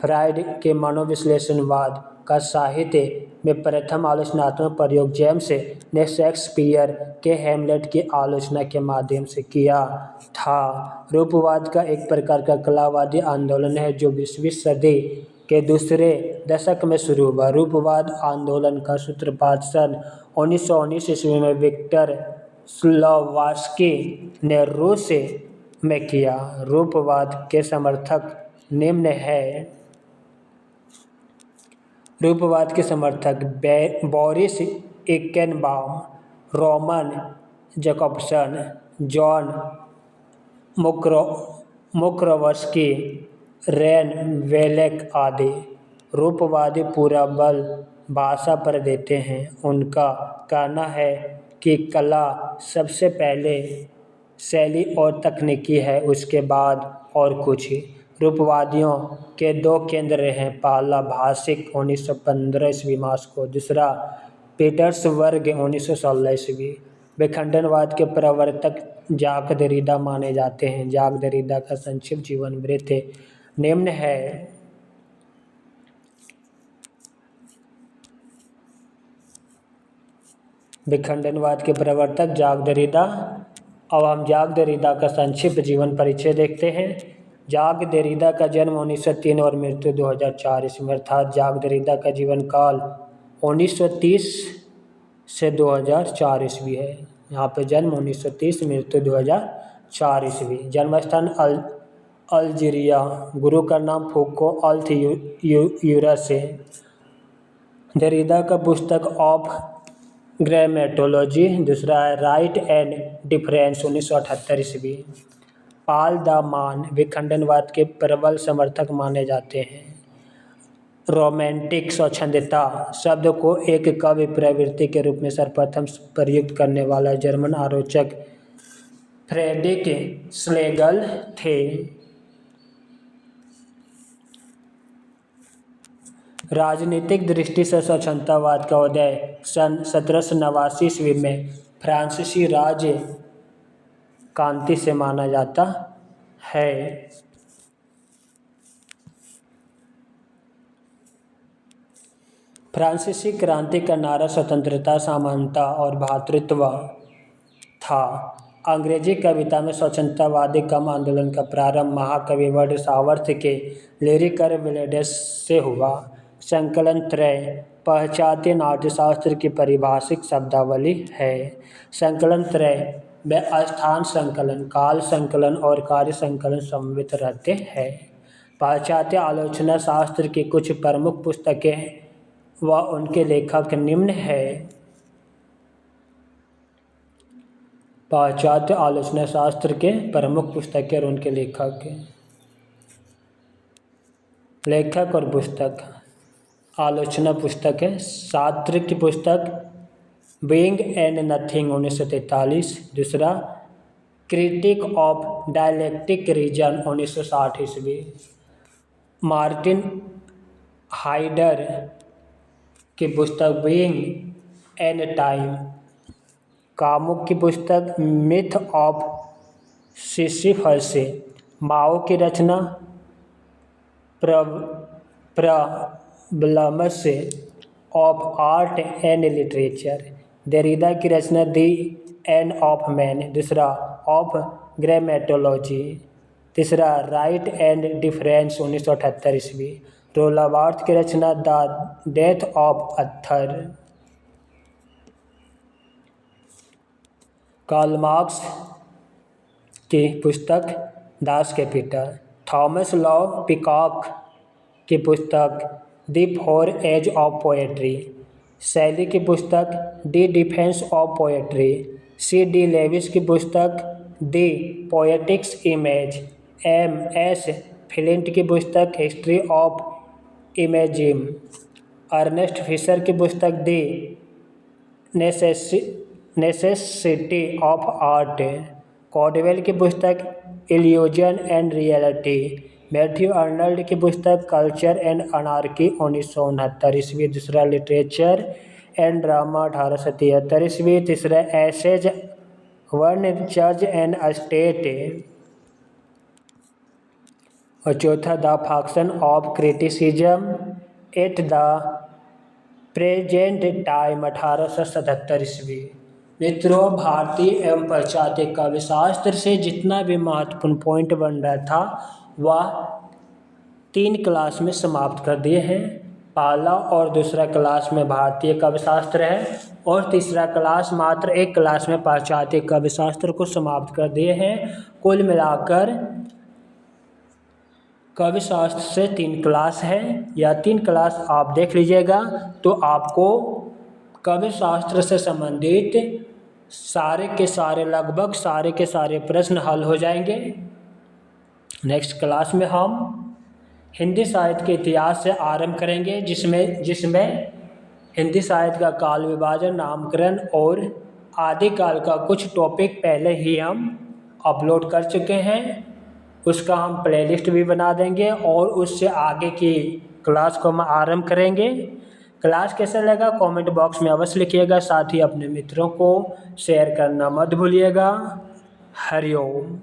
Freud के मनोविश्लेषणवाद का साहित्य में प्रथम आलोचनात्मक प्रयोग जेम्स ने शेक्सपियर के हैमलेट की आलोचना के माध्यम से किया था। रूपवाद का एक प्रकार का कलावादी आंदोलन है जो 20वीं सदी के दूसरे दशक में शुरू हुआ। रूपवाद आंदोलन का सूत्रपात सन 1919 ईस्वी में विक्टर स्लोवास्की ने रूस में किया। रूपवाद के समर्थक निम्न हैं। रूपवाद के समर्थक Boris Eikhenbaum, Roman Jakobson, Jan Mukarovsky, Rene Wellek आदि। रूपवादी पूरा बल भाषा पर देते हैं। उनका कहना है कि कला सबसे पहले शैली और तकनीकी है, उसके बाद और कुछ। रूपवादियों के दो केंद्र रहे। पहला भाषिक 1915 ईस्वी मॉस्को, दूसरा पीटर्सबर्ग 1916 ईस्वी। विखंडनवाद के प्रवर्तक जाक देरिडा माने जाते हैं। जाक देरिडा का संक्षिप्त जीवन वृत्त निम्न है। विखंडनवाद के प्रवर्तक जाक देरिडा। अब हम जाक देरिडा का संक्षिप्त जीवन परिचय देखते हैं। जाक देरिडा का जन्म 1903 और मृत्यु 2004 ईस्वी, अर्थात जाक देरिडा का जीवन काल 1930 से 2004 ईस्वी है। यहाँ पे जन्म 1930, मृत्यु 2004 ईस्वी। जन्मस्थान अल्जीरिया। गुरु का नाम फूको अल्थयूरस है। देरिडा का पुस्तक ऑफ ग्रामेटोलॉजी, दूसरा है राइट एंड डिफरेंस 1978 ईस्वी। पाल द मान विखंडनवाद के प्रबल समर्थक माने जाते हैं। रोमांटिक स्वच्छंदता शब्द को एक काव्य प्रवृत्ति के रूप में सर्वप्रथम प्रयुक्त करने वाला जर्मन आलोचक फ्रेडरिक श्लेगल थे। राजनीतिक दृष्टि से स्वच्छंदतावाद का उदय सन 1789 ईस्वी में फ्रांसीसी राज्य क्रांति से माना जाता है। फ्रांसीसी क्रांति का नारा स्वतंत्रता, समानता और भ्रातृत्व था। अंग्रेजी कविता में स्वच्छंदतावादी कम आंदोलन का प्रारंभ महाकवि वर्ड सावर्थ के लिरिकल विलेडेस से हुआ। संकलन त्रय पाश्चात्य नाट्यशास्त्र की परिभाषिक शब्दावली है। संकलन त्रय में स्थान संकलन, काल संकलन और कार्य संकलन सम्मिलित रहते हैं। पाश्चात्य आलोचना शास्त्र की कुछ प्रमुख पुस्तकें व उनके लेखक निम्न हैं। पाश्चात्य आलोचना शास्त्र के प्रमुख पुस्तकें और उनके लेखक और पुस्तक। आलोचना पुस्तक है। शास्त्र की पुस्तक बीइंग एंड नथिंग 1943, दूसरा क्रिटिक ऑफ डायलेक्टिक रीजन 1960 ईस्वी। मार्टिन हाइडर की पुस्तक बीइंग एंड टाइम। कामुक की पुस्तक मिथ ऑफ सिसिफस। माओ की रचना problems of art and literature. Derrida की रचना द एंड ऑफ मैन, दूसरा ऑफ ग्रामेटोलॉजी, तीसरा राइट एंड डिफरेंस 1978 ईस्वी। रोला बार्थ की रचना the death of author. Karl Marx की पुस्तक Das Kapital. Thomas Love Peacock की पुस्तक the four age of poetry. Shelley की पुस्तक the defence of poetry. C D Lewis की पुस्तक the poetics image. M S Flint की पुस्तक history of imagism. Ernest Fischer की पुस्तक the necessity of art. Caudwell की पुस्तक illusion and reality. Matthew Arnold की पुस्तक कल्चर एंड अनार्की 1969 ईस्वी, दूसरा लिटरेचर एंड ड्रामा 1873 ईस्वी, तीसरा essays on church and state और चौथा the function of criticism at the present time 1877 ईस्वी। मित्रों, भारतीय एवं पाश्चात्य काव्यशास्त्र से जितना भी महत्वपूर्ण पॉइंट बन रहा था वह 3 क्लास में समाप्त कर दिए हैं। पहला और दूसरा क्लास में भारतीय काव्यशास्त्र है और तीसरा क्लास मात्र 1 क्लास में पाश्चात्य काव्यशास्त्र को समाप्त कर दिए हैं। कुल मिलाकर काव्यशास्त्र से 3 क्लास है, या 3 क्लास आप देख लीजिएगा तो आपको काव्यशास्त्र से संबंधित सारे के सारे, लगभग सारे के सारे प्रश्न हल हो जाएंगे। नेक्स्ट क्लास में हम हिंदी साहित्य के इतिहास से आरंभ करेंगे, जिसमें हिंदी साहित्य का काल विभाजन, नामकरण और आदिकाल का कुछ टॉपिक पहले ही हम अपलोड कर चुके हैं। उसका हम प्लेलिस्ट भी बना देंगे और उससे आगे की क्लास को हम आरंभ करेंगे। क्लास कैसा लगा कमेंट बॉक्स में अवश्य लिखिएगा, साथ ही अपने मित्रों को शेयर करना मत भूलिएगा। हरिओम।